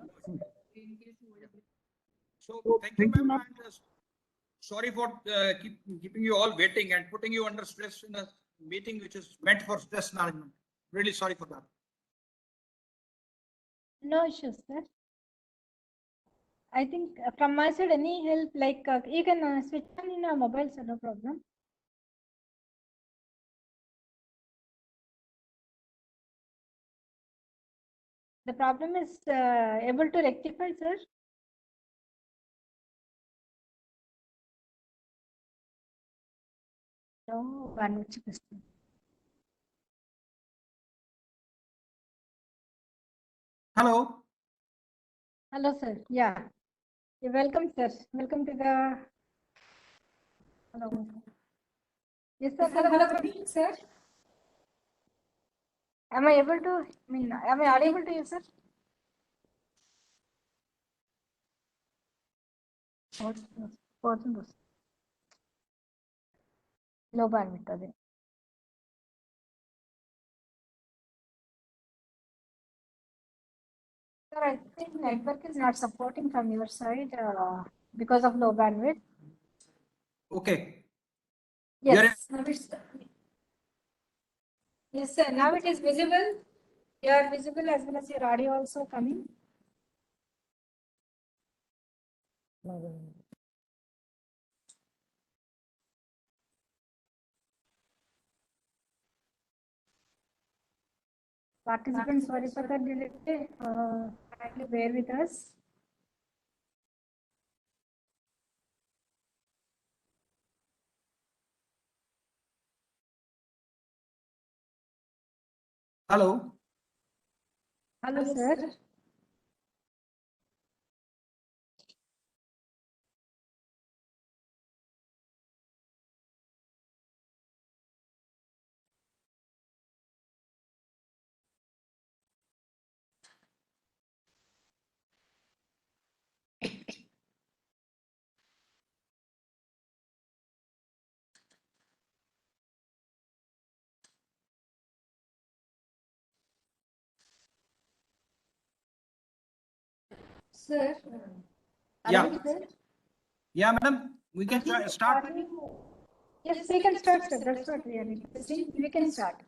thank you, ma'am. And, sorry for keeping you all waiting and putting you under stress in a meeting which is meant for stress management. Really sorry for that. No issues, sir. I think from my side, any help, like you can switch on in a mobile, sir, no problem. The problem is able to rectify, sir. No bandwidth. Hello. Hello, sir. Yeah. You're welcome, sir. Welcome to the. Hello. Yes, sir. Hello, sir. Am I able to? Am I audible to you, sir? Low bandwidth. Ade. Sir, I think network is not supporting from your side because of low bandwidth. Okay. Yes. Yes, sir. Now it is visible. You are visible as well as your audio also coming. Participants, sorry for the delay. Kindly bear with us. Hello. Hello, sir. Sir. Yeah. Hello, sir. Yeah, madam. We can start. Yes, we can start, sir. That's what we are requesting. We can start.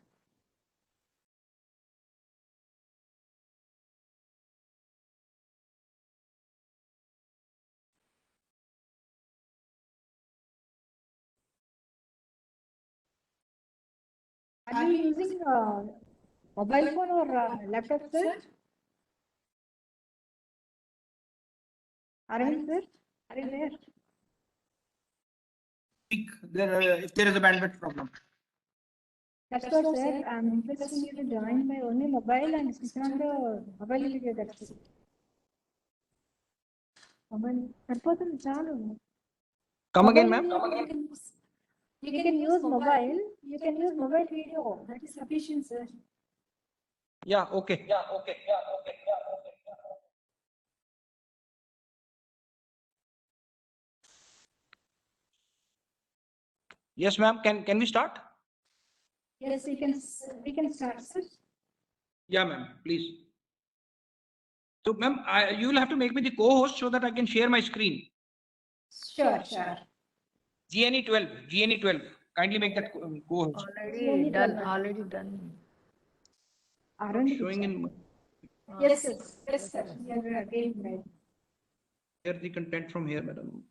Are you using mobile phone or laptop, sir? Arvind, sir? Are you there? If there is a bandwidth problem. That's what, sir. I'm requesting you to join by only mobile and switch on the mobile video. That's it. Mobile. Come again, ma'am. You can use mobile. You can use mobile video. That is sufficient, sir. Yeah. Okay. Yes, ma'am. Can we start? Yes, we can start, sir. Yeah, ma'am. Please. So, ma'am, you will have to make me the co-host so that I can share my screen. Sure. GNE 12. Kindly make that co-host. Already done. Arvind, Showing in yes, sir. You are again right. share the content from here, madam.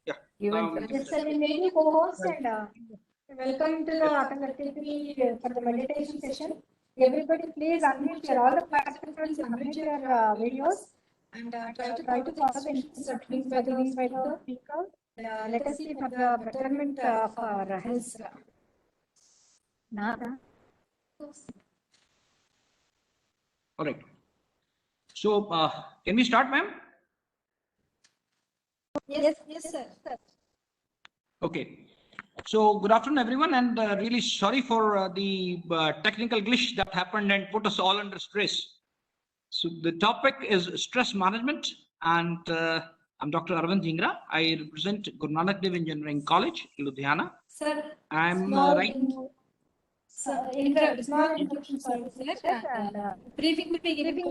Yeah. Yes, sir. We made you co-host and welcome to the AcademyATAL for the meditation session. Everybody, please unmute all the participants, unmute your videos and try to follow the instructions by the speaker. Let us see for the betterment of our health. Nada. All right. So, can we start, ma'am? Yes, sir. Okay. So, good afternoon, everyone, and really sorry for the technical glitch that happened and put us all under stress. So, the topic is stress management, and I'm Dr. Arvind Dhingra. I represent Guru Nanak Dev Engineering College, Ludhiana. Sir, I'm small introduction services and briefing will be given to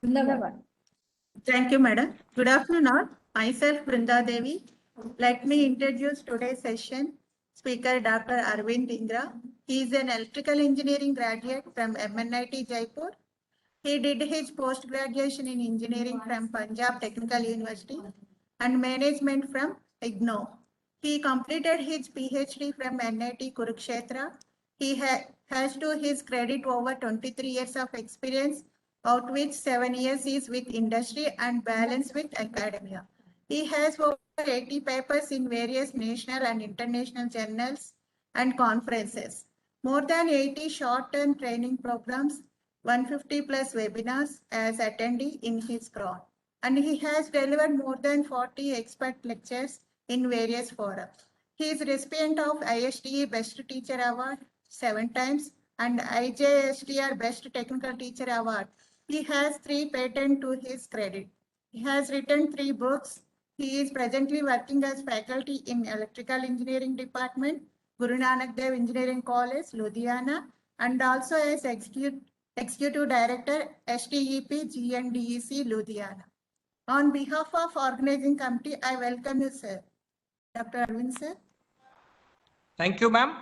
Vrindavan. Thank you, madam. Good afternoon, all. Myself, Brinda Devi. Let me introduce today's session speaker, Dr. Arvind Ingra. He is an electrical engineering graduate from MNIT Jaipur. He did his post-graduation in engineering from Punjab Technical University and management from IGNO. He completed his PhD from NIT Kurukshetra. He has to his credit over 23 years of experience, out which 7 years is with industry and balance with academia. He has over 80 papers in various national and international journals and conferences, more than 80 short-term training programs, 150 plus webinars as attendee in his crown. And he has delivered more than 40 expert lectures in various forums. He is recipient of ISTE Best Teacher Award 7 times and IJSTR Best Technical Teacher Award. He has 3 patents to his credit. He has written 3 books. He is presently working as faculty in Electrical Engineering Department, Guru Nanak Dev Engineering College, Ludhiana, and also as Executive Director, STEP GNDEC, Ludhiana. On behalf of organizing committee, I welcome you, sir. Dr. Arvind, sir. Thank you, ma'am.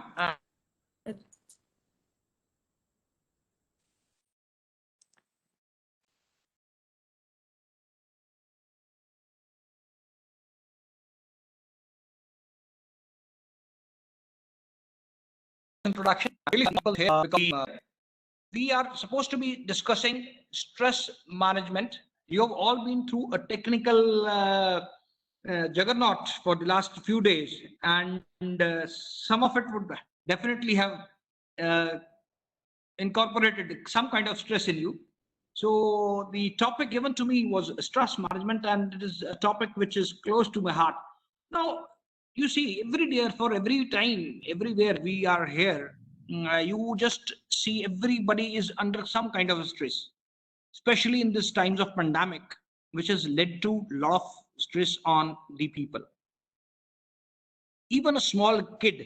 Introduction. Really simple here because we are supposed to be discussing stress management. You have all been through a technical juggernaut for the last few days, and some of it would definitely have incorporated some kind of stress in you. So the topic given to me was stress management, and it is a topic which is close to my heart. Now, you see, every day, for every time, everywhere we are here, you just see everybody is under some kind of stress, especially in these times of pandemic, which has led to a lot of stress on the people. Even a small kid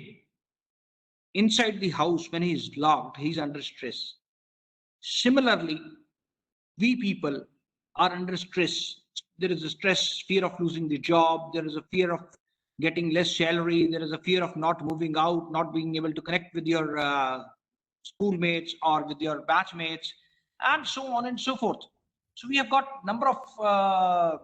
inside the house, when he is locked, he's under stress. Similarly, we people are under stress. There is a stress, fear of losing the job. There is a fear of getting less salary. There is a fear of not moving out, not being able to connect with your schoolmates or with your batchmates, and so on and so forth. So we have got number of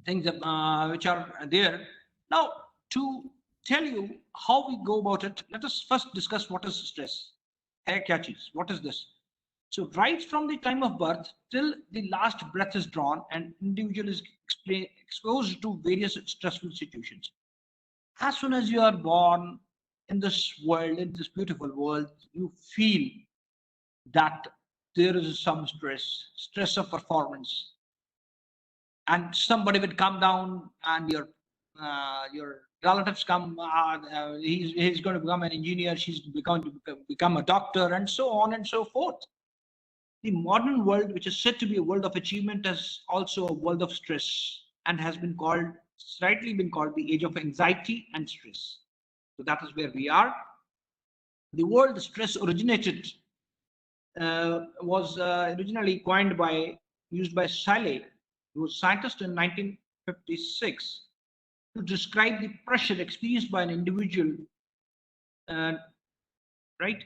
things which are there. Now, to tell you how we go about it, let us first discuss what is stress. Hair catches. What is this? So right from the time of birth till the last breath is drawn, an individual is exposed to various stressful situations. As soon as you are born in this world, in this beautiful world, you feel that there is some stress of performance, and somebody will come down, and your relatives come. He's going to become an engineer. She's going to become a doctor, and so on and so forth. The modern world, which is said to be a world of achievement, is also a world of stress and has been called, slightly been called, the age of anxiety and stress. So that is where we are. The word stress originated, was originally coined used by Saleh, who was a scientist in 1956, to describe the pressure experienced by an individual, right,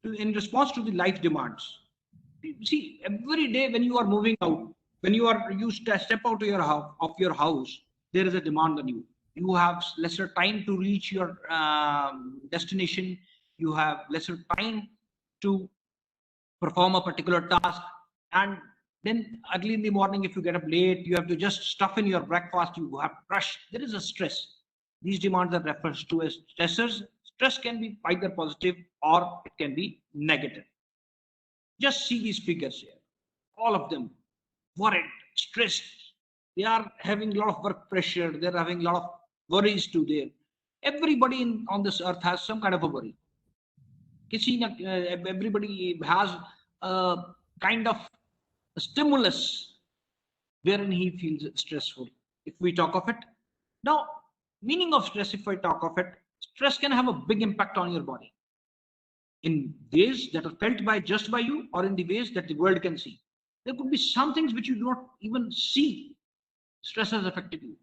in response to the life demands. See, every day when you are moving out, when you step out of your house, there is a demand on you. You have lesser time to reach your destination. You have lesser time to perform a particular task, and then early in the morning, if you get up late, you have to just stuff in your breakfast. You have to rush. There is a stress. These demands are referred to as stressors. Stress can be either positive or it can be negative. Just see these figures here. All of them worried, stressed. They are having a lot of work pressure. They're having a lot of worries to there. Everybody on this earth has some kind of a worry. Everybody has a kind of a stimulus wherein he feels stressful. If we talk of it. Now, meaning of stress, if I talk of it, stress can have a big impact on your body. in ways that are felt by just by you, or in the ways that the world can see. There could be some things which you do not even see. Stress has affected you.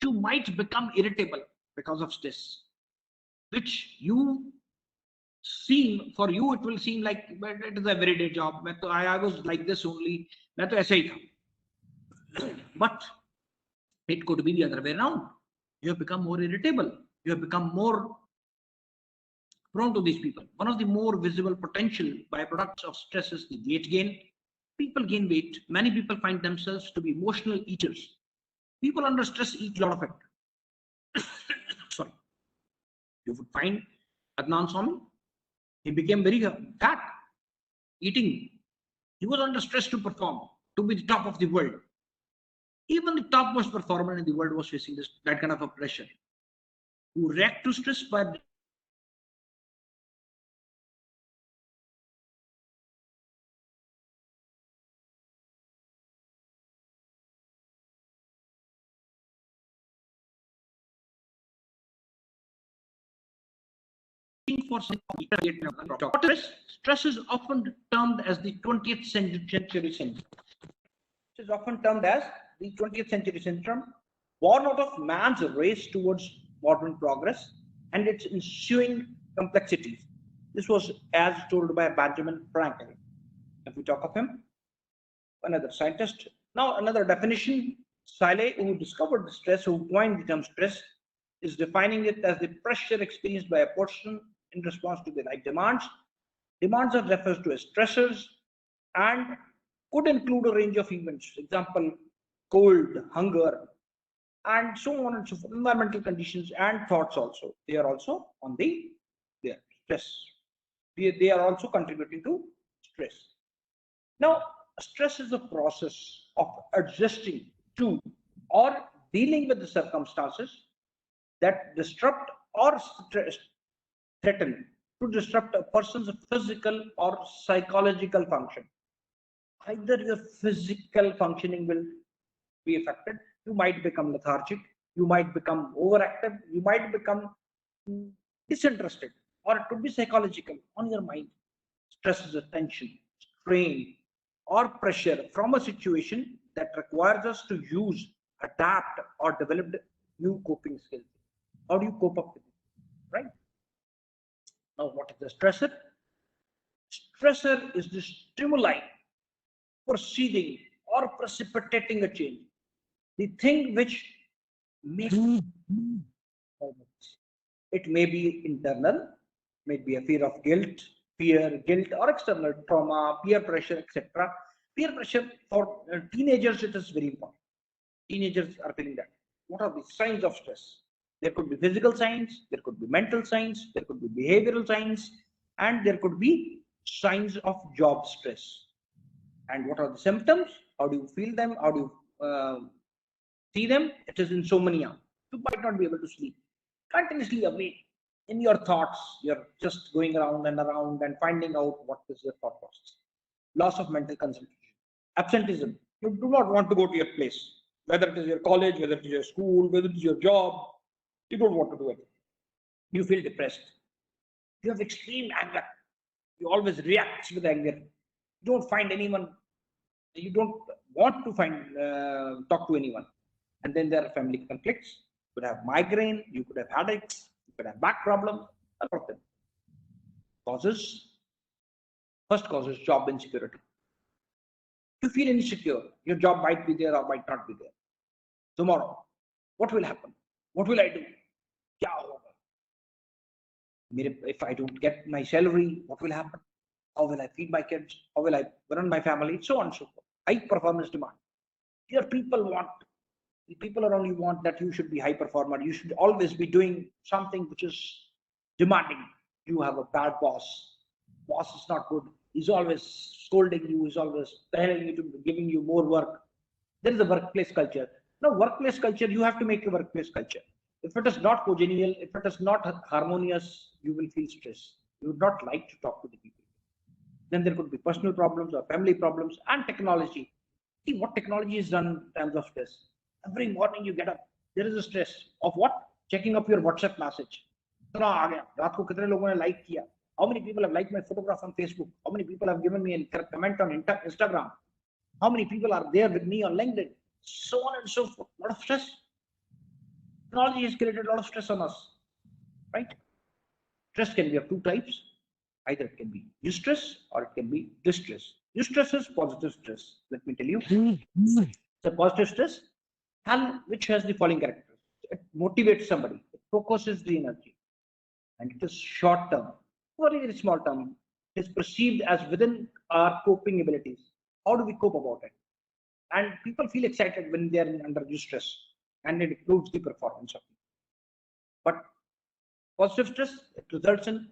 You might become irritable because of stress, which you seem, for you it will seem like, but it is a everyday job. I was like this only. मैं तो ऐसे ही था. But it could be the other way around. You have become more irritable. You have become more prone to these people. One of the more visible potential byproducts of stress is the weight gain. People gain weight. Many people find themselves to be emotional eaters. People under stress eat a lot of it. Sorry. You would find Adnan Swami, he became very fat, eating. He was under stress to perform, to be the top of the world. Even the topmost performer in the world was facing that kind of a pressure. Who react to stress by for stress is often termed as the 20th century syndrome. It is often termed as the 20th century syndrome, born out of man's race towards modern progress and its ensuing complexities. This was as told by Benjamin Franklin. If we talk of him, another scientist. Now, another definition, Seeley, who discovered the stress, who coined the term stress, is defining it as the pressure experienced by a person in response to the life demands. Demands are referred to as stressors and could include a range of events, example, cold, hunger, and so on and so forth, environmental conditions and thoughts also. They are also on their stress. They are also contributing to stress. Now, stress is a process of adjusting to or dealing with the circumstances that disrupt or threaten to disrupt a person's physical or psychological function. Either your physical functioning will be affected, you might become lethargic, you might become overactive, you might become disinterested, or it could be psychological on your mind. Stress is a tension, strain, or pressure from a situation that requires us to use, adapt, or develop new coping skills. How do you cope up with it, right? Now, what is the stressor? Stressor is the stimuli proceeding or precipitating a change. The thing which makes it may be internal, may be a fear of guilt, or external trauma, peer pressure, etc. Peer pressure for teenagers, it is very important. Teenagers are feeling that. What are the signs of stress? There could be physical signs, there could be mental signs, there could be behavioral signs, and there could be signs of job stress. And what are the symptoms? How do you feel them? How do you see them? It is insomnia. You might not be able to sleep. Continuously awake in your thoughts. You're just going around and finding out what is your thought process. Loss of mental concentration. Absenteeism. You do not want to go to your place. Whether it is your college, whether it is your school, whether it is your job, you don't want to do it. You feel depressed. You have extreme anger. You always react with anger. You don't find anyone. You don't want to talk to anyone. And then there are family conflicts. You could have migraine. You could have headaches. You could have back problems. A lot of them. Causes. First cause is job insecurity. You feel insecure. Your job might be there or might not be there. Tomorrow, what will happen? What will I do? If I don't get my salary, what will happen? How will I feed my kids? How will I run my family? So on and so forth. High performance demand. Your people the people around you want that you should be high performer. You should always be doing something which is demanding. You have a bad boss. Boss is not good. He's always scolding you. He's always telling you to giving you more work. There is a workplace culture. Now, workplace culture, you have to make a workplace culture. If it is not congenial, if it is not harmonious, you will feel stress. You would not like to talk to the people. Then there could be personal problems or family problems and technology. See what technology is done in terms of stress. Every morning you get up, there is a stress of what? Checking up your WhatsApp message. रात को कितने लोगों ने like किया? How many people have liked my photograph on Facebook? How many people have given me a comment on Instagram? How many people are there with me on LinkedIn? So on and so forth. A lot of stress. Technology has created a lot of stress on us, right? Stress can be of two types. Either it can be eustress or it can be distress. Eustress is positive stress. Let me tell you. The positive stress, and which has the following characteristics. It motivates somebody. It focuses the energy. And it is short term, very, very small term. It is perceived as within our coping abilities. How do we cope about it? And people feel excited when they are under eustress, and it improves the performance of it. But positive stress, it results in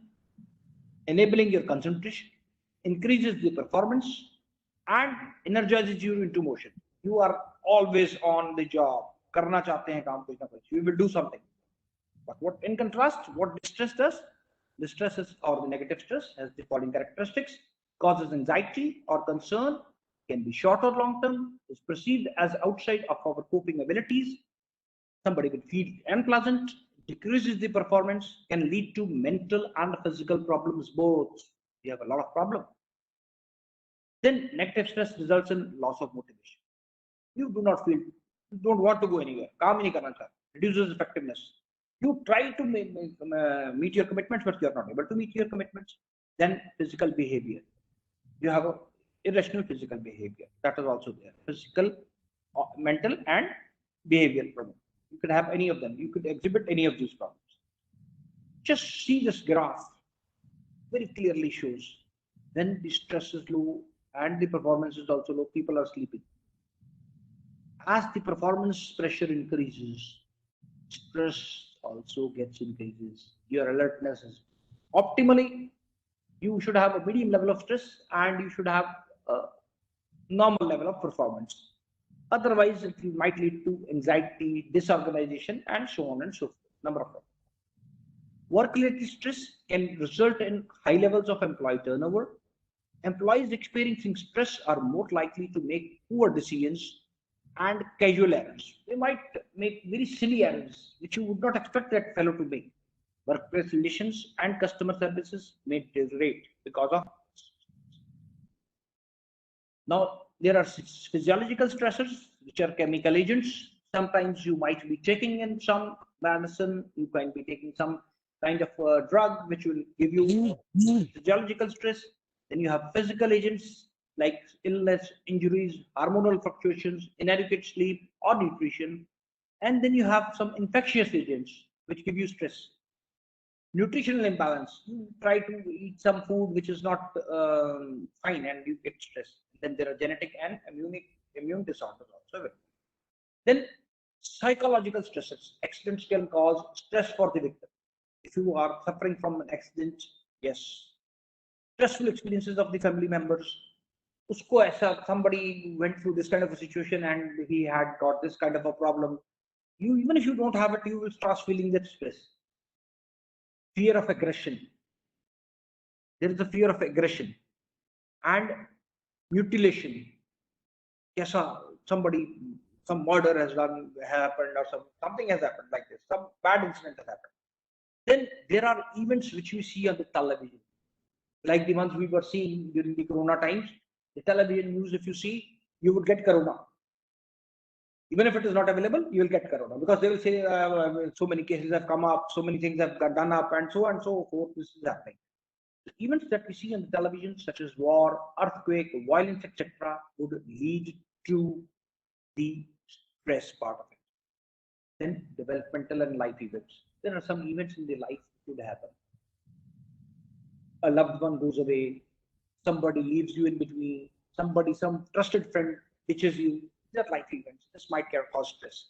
enabling your concentration, increases the performance, and energizes you into motion. You are always on the job. करना चाहते हैं काम कुछ ना कुछ. You will do something. But what, in contrast, what distress does? Distress is, or the negative stress, has the following characteristics: causes anxiety or concern, can be short or long term, is perceived as outside of our coping abilities. Somebody will feel unpleasant, decreases the performance, can lead to mental and physical problems both. We have a lot of problems. Then negative stress results in loss of motivation. You do not feel, you don't want to go anywhere. काम ही नहीं करना चाहते. Reduces effectiveness. You try to meet your commitments, but you are not able to meet your commitments. Then physical behavior. You have a irrational physical behavior. That is also there. Physical, mental, and behavioral problem. You could have any of them. You could exhibit any of these problems. Just see this graph. Very clearly shows when the stress is low and the performance is also low, people are sleeping. As the performance pressure increases, stress also gets increases. Your alertness is optimally. You should have a medium level of stress and you should have a normal level of performance. Otherwise, it might lead to anxiety, disorganization, and so on and so forth. Number of them. Work-related stress can result in high levels of employee turnover. Employees experiencing stress are more likely to make poor decisions and casual errors. They might make very silly errors, which you would not expect that fellow to make. Workplace relations and customer services may deteriorate because of. Now, there are physiological stressors, which are chemical agents. Sometimes you might be taking in some medicine, you can be taking some kind of drug, which will give you physiological stress. Then you have physical agents like illness, injuries, hormonal fluctuations, inadequate sleep or nutrition. And then you have some infectious agents, which give you stress. Nutritional imbalance. You try to eat some food which is not fine and you get stress. Then there are genetic and immune disorders also. Then psychological stresses. Accidents can cause stress for the victim. If you are suffering from an accident, yes. Stressful experiences of the family members. Usko aisa, somebody went through this kind of a situation and he had got this kind of a problem. You, even if you don't have it, you will start feeling that stress. Fear of aggression. There is a fear of aggression and mutilation. Yes, somebody, some murder has happened or something has happened like this. Some bad incident has happened. Then there are events which we see on the television, like the ones we were seeing during the Corona times. The television news, if you see, you would get Corona. Even if it is not available, you will get Corona because they will say so many cases have come up, so many things have done up, and so on and so forth. This is happening. The events that we see on the television, such as war, earthquake, violence, etc., would lead to the stress part of it. Then developmental and life events. There are some events in the life that could happen. A loved one goes away, somebody leaves you in between, some trusted friend ditches you. These are life events. This might cause stress.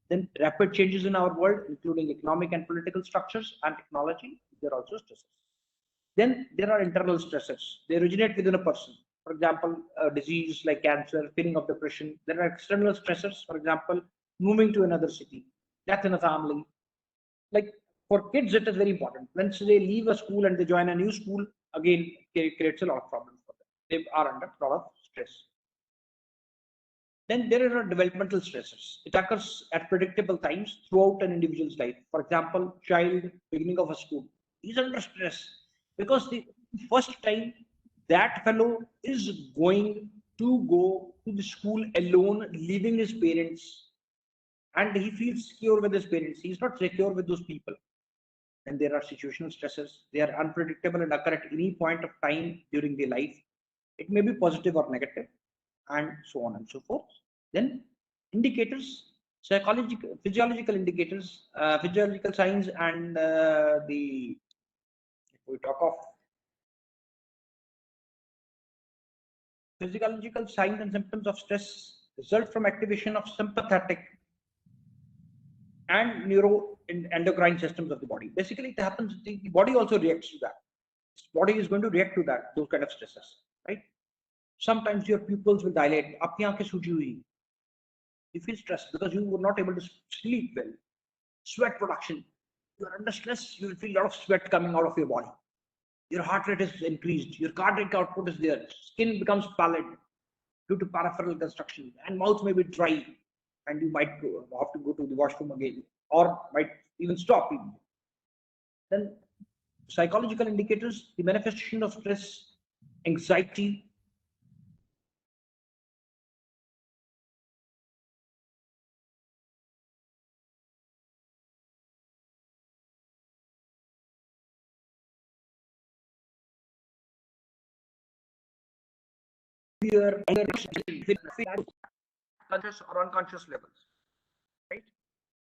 Then rapid changes in our world, including economic and political structures and technology, there are also stresses. Then there are internal stressors. They originate within a person. For example, a disease like cancer, feeling of depression. There are external stressors. For example, moving to another city, death in a family. Like for kids, it is very important. Once they leave a school and they join a new school, again, it creates a lot of problems for them. They are under a lot of stress. Then there are developmental stressors. It occurs at predictable times throughout an individual's life. For example, child beginning of a school, he's under stress. because the first time that fellow is going to go to the school alone, leaving his parents, and he feels secure with his parents. He's not secure with those people. And there are situational stresses. They are unpredictable and occur at any point of time during their life. It may be positive or negative, and so on and so forth. Then indicators, psychological, physiological indicators, physiological signs, and if we talk of physiological signs and symptoms of stress result from activation of sympathetic and neuroendocrine systems of the body. Basically, it happens, the body also reacts to that. Body is going to react to that, those kind of stresses, right? Sometimes your pupils will dilate. Aapki aankhein सूजी हुई. You feel stressed because you were not able to sleep well. Sweat production. You are under stress, you will feel a lot of sweat coming out of your body. Your heart rate is increased. Your cardiac output is there. Skin becomes pallid due to peripheral construction, and mouth may be dry, and you might have to go to the washroom again, or might even stop. Then psychological indicators, the manifestation of stress, anxiety, fear, conscious or unconscious levels, right?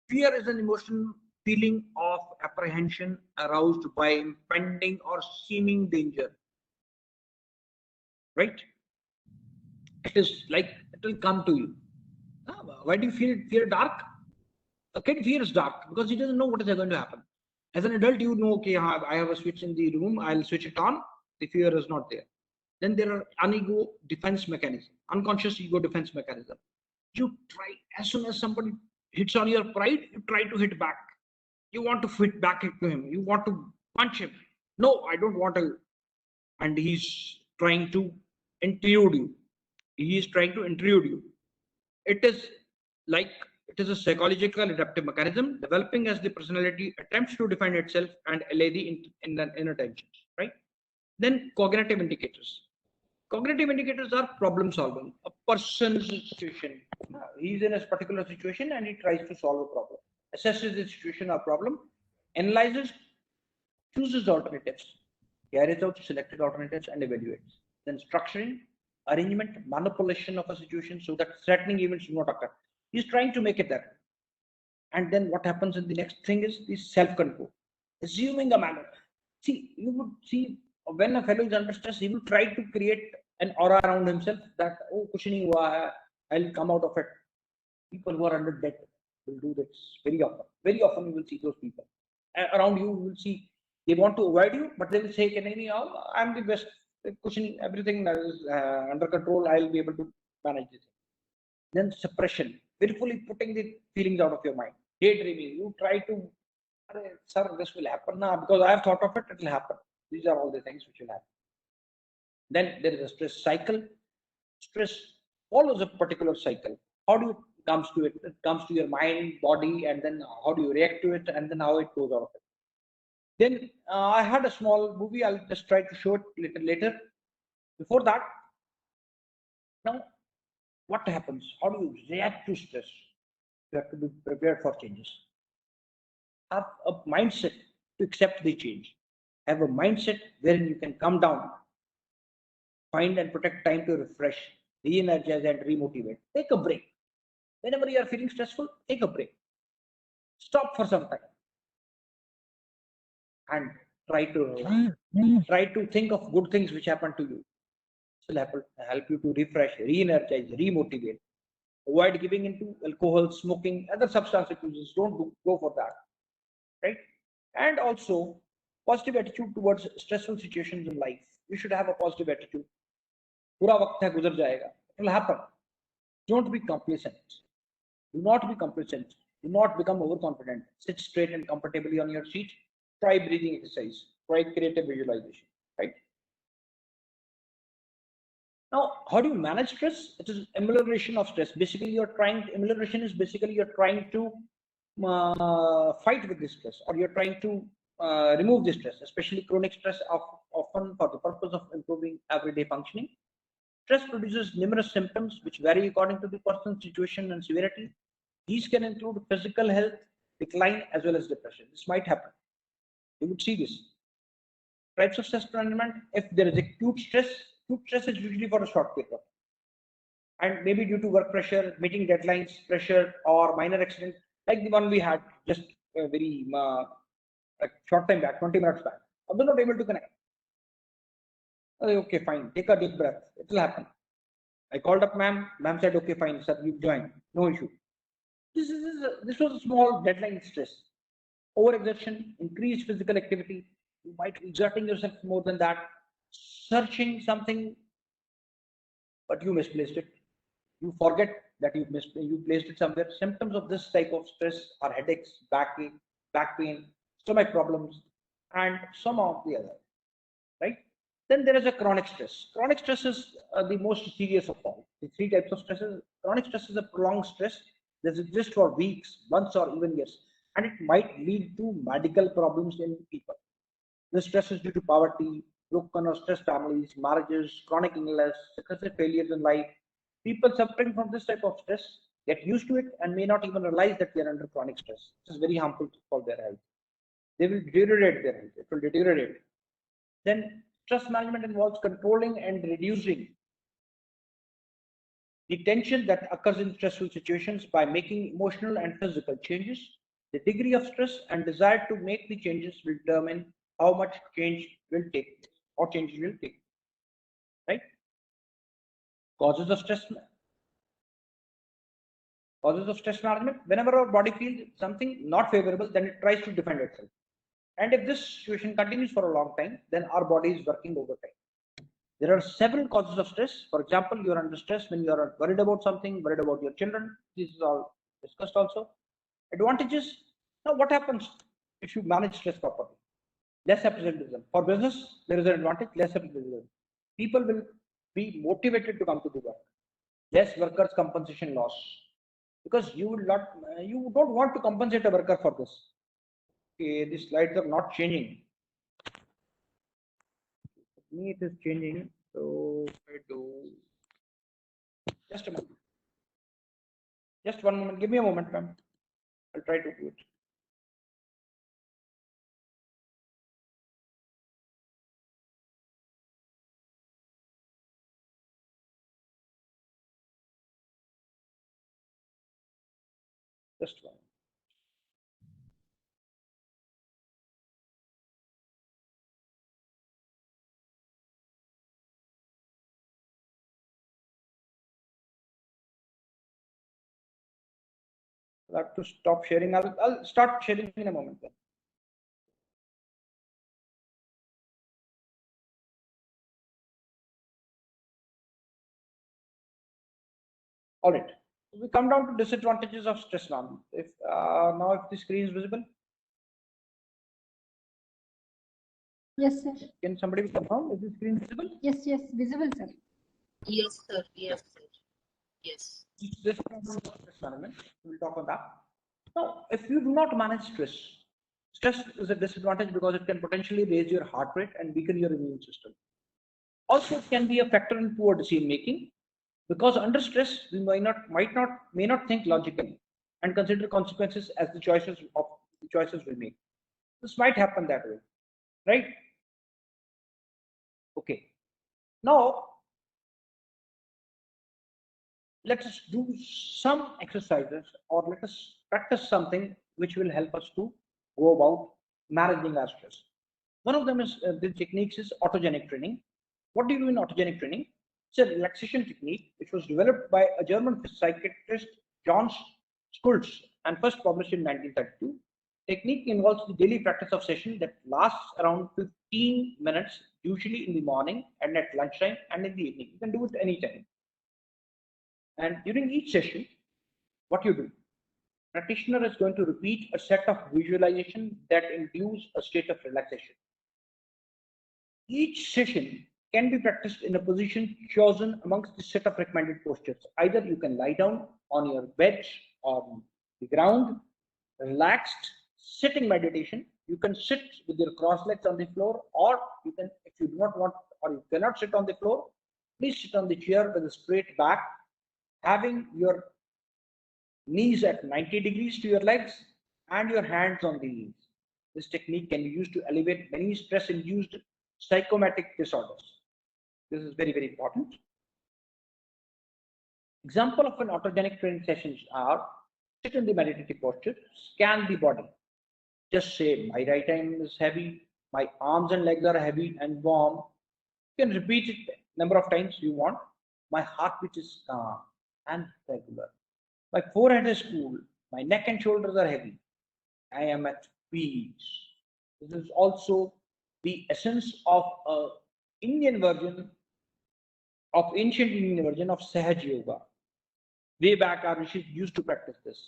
Fear is an emotional feeling of apprehension aroused by impending or seeming danger, right? It is like it will come to you. Why do you fear dark? A kid fears dark because he doesn't know what is going to happen. As an adult, you know, okay, I have a switch in the room, I'll switch it on. The fear is not there. Then there are unego defense mechanism, unconscious ego defense mechanism. You try, as soon as somebody hits on your pride, you try to hit back. You want to fit back into him. You want to punch him. No, I don't want to. And he's trying to intrude you. He is trying to intrude you. It is a psychological adaptive mechanism developing as the personality attempts to define itself and allay the inner tensions, right? Then cognitive indicators. Cognitive indicators are problem solving. A person's situation, he's in a particular situation and he tries to solve a problem, assesses the situation or problem, analyzes, chooses alternatives, carries out selected alternatives and evaluates. Then structuring, arrangement, manipulation of a situation so that threatening events do not occur. He's trying to make it there. And then what happens in the next thing is the self-control, assuming a manner. See, you would see when a fellow is under stress, he will try to create an aura around himself that, oh, kuch nahi hua hai, I'll come out of it. People who are under debt will do this very often. Very often you will see those people. Around you will see, they want to avoid you, but they will say, I'm the best, everything is under control, I'll be able to manage this. Then suppression, willfully putting the feelings out of your mind. Daydreaming, you try to, sir, this will happen now because I have thought of it, it will happen. These are all the things which will happen. Then there is a stress cycle. Stress follows a particular cycle. How do you comes to it? It comes to your mind, body, and then how do you react to it, and then how it goes out of it. Then I had a small movie. I'll just try to show it later. Before that, now what happens? How do you react to stress? You have to be prepared for changes. Have a mindset to accept the change. Have a mindset wherein you can come down, find and protect time to refresh, re-energize and remotivate. Take a break. Whenever you are feeling stressful, take a break. Stop for some time and try to think of good things which happen to you. This will help you to refresh, re-energize, remotivate. Avoid giving into alcohol, smoking, other substance abuse. Don't go for that, right? And also positive attitude towards stressful situations in life. You should have a positive attitude. Pura waqt hai, guzar jayega. It will happen. Don't be complacent. Do not be complacent. Do not become overconfident. Sit straight and comfortably on your seat. Try breathing exercise. Try creative visualization. Right? Now, how do you manage stress? It is amelioration of stress. Basically, amelioration is basically you're trying to fight with this stress, or you're trying to remove the stress, especially chronic stress, often for the purpose of improving everyday functioning. Stress produces numerous symptoms which vary according to the person's situation and severity. These can include physical health decline as well as depression. This might happen. You would see this. Types of stress management: if there is acute stress is usually for a short period, and maybe due to work pressure, meeting deadlines pressure, or minor accident like the one we had just very a short time back, 20 minutes back. I was not able to connect. Okay, fine. Take a deep breath. It will happen. I called up ma'am. Ma'am said, okay, fine, sir, you join. No issue. This was a small deadline stress. Overexertion, increased physical activity. You might be exerting yourself more than that. Searching something, but you misplaced it. You forget that you placed it somewhere. Symptoms of this type of stress are headaches, backache, back pain, stomach problems, and some of the other. Right? Then there is a chronic stress. Chronic stress is the most serious of all. The three types of stresses. Chronic stress is a prolonged stress that exists for weeks, months, or even years, and it might lead to medical problems in people. This stress is due to poverty, broken or stressed families, marriages, chronic illness, successive failures in life. People suffering from this type of stress get used to it and may not even realize that they are under chronic stress. This is very harmful for their health. They will deteriorate their health. It will deteriorate. Then stress management involves controlling and reducing the tension that occurs in stressful situations by making emotional and physical changes. The degree of stress and desire to make the changes will determine how much change will take or changes will take. Right? Causes of stress. Causes of stress management. Whenever our body feels something not favorable, then it tries to defend itself. And if this situation continues for a long time, then our body is working overtime. There are several causes of stress. For example, you are under stress when you are worried about something, worried about your children. This is all discussed also. Advantages. Now, what happens if you manage stress properly? Less absenteeism. For business, there is an advantage, less absenteeism. People will be motivated to come to the work. Less workers' compensation loss. Because you will not, you don't want to compensate a worker for this. Okay, these slides are not changing. Me, it is changing. So I do. Just a moment. Just one moment. Give me a moment, ma'am. I'll try to do it. Just one. I'll have to stop sharing. I'll start sharing in a moment then. All right. We come down to disadvantages of stress management. If now if the screen is visible. Yes, sir. Can somebody confirm? Is the screen visible? Yes, yes, visible, sir. Yes, sir. Yes, sir. Yes. This stress management. We'll talk on that. Now, if you do not manage stress, stress is a disadvantage because it can potentially raise your heart rate and weaken your immune system. Also, it can be a factor in poor decision making because under stress we may not think logically and consider consequences as the choices we make. This might happen that way, right? Okay. Now, let us do some exercises or let us practice something which will help us to go about managing our stress. One of them is the techniques is autogenic training. What do you do in autogenic training? It's a relaxation technique which was developed by a German psychiatrist, John Schultz, and first published in 1932. Technique involves the daily practice of session that lasts around 15 minutes, usually in the morning and at lunchtime and in the evening. You can do it anytime. And during each session, what you do? Practitioner is going to repeat a set of visualization that induce a state of relaxation. Each session can be practiced in a position chosen amongst the set of recommended postures. Either you can lie down on your bed, on the ground, relaxed, sitting meditation, You can sit with your cross legs on the floor, or you can, if you do not want or you cannot sit on the floor, please sit on the chair with a straight back, having your knees at 90 degrees to your legs and your hands on the knees. This technique can be used to elevate many stress-induced psychosomatic disorders. This is very, very important. Example of an autogenic training sessions are: sit in the meditative posture, scan the body. Just say, my right arm is heavy, my arms and legs are heavy and warm. You can repeat it number of times you want. My heartbeat is calm and regular. My forehead is cool. My neck and shoulders are heavy. I am at peace. This is also the essence of a Indian version of ancient Indian version of Sahaj Yoga. Way back, our rishis used to practice this.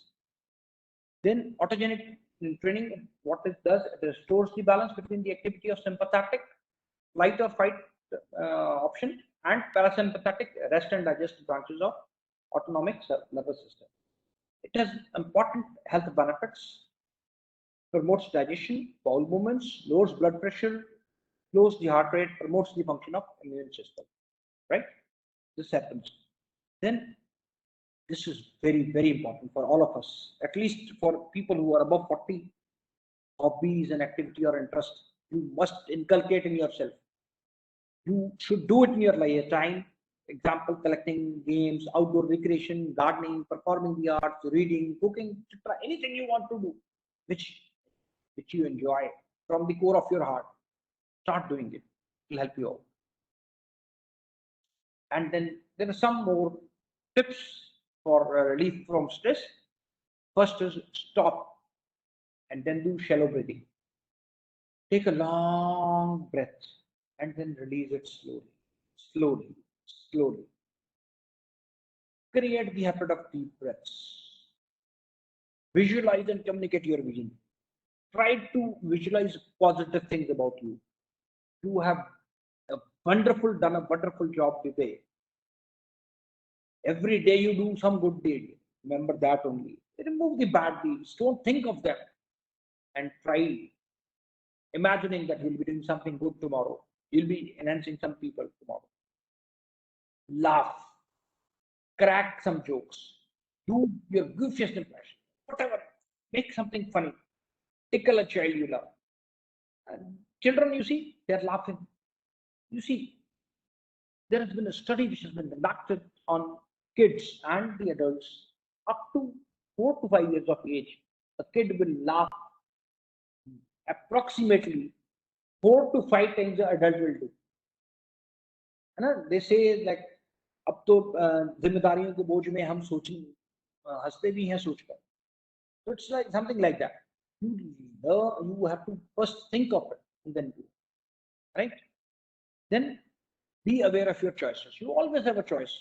Then autogenic training, what it does, it restores the balance between the activity of sympathetic, flight or fight option, and parasympathetic, rest and digest branches of autonomic nervous system. It has important health benefits: promotes digestion, bowel movements, lowers blood pressure, lowers the heart rate, promotes the function of immune system. Right? This happens. Then this is very, very important for all of us, at least for people who are above 40. Hobbies and activity or interest, you must inculcate in yourself. You should do it in your leisure time. Example, collecting, games, outdoor recreation, gardening, performing the arts, reading, cooking, etc. Anything you want to do, which you enjoy from the core of your heart, start doing it. It will help you out. And then there are some more tips for relief from stress. First is stop and then do shallow breathing. Take a long breath and then release it slowly, slowly, slowly. Create the habit of deep breaths. Visualize and communicate your vision. Try to visualize positive things about you. You have done a wonderful job today. Every day you do some good deed. Remember that only. Remove the bad deeds. Don't think of them. And try imagining that you'll be doing something good tomorrow. You'll be enhancing some people tomorrow. Laugh. Crack some jokes. Do your goofiest impression. Whatever. Make something funny. Tickle a child you love. And children, you see, they're laughing. You see, there has been a study which has been conducted on kids and the adults up to 4 to 5 years of age. A kid will laugh approximately 4 to 5 times the adult will do. And they say like, अब तो जिम्मेदारियों के बोझ में हम हंसते भी हैं सोचकर. So it's like something like that. You have to first think of it and then do it. Right? Then be aware of your choices. You always have a choice.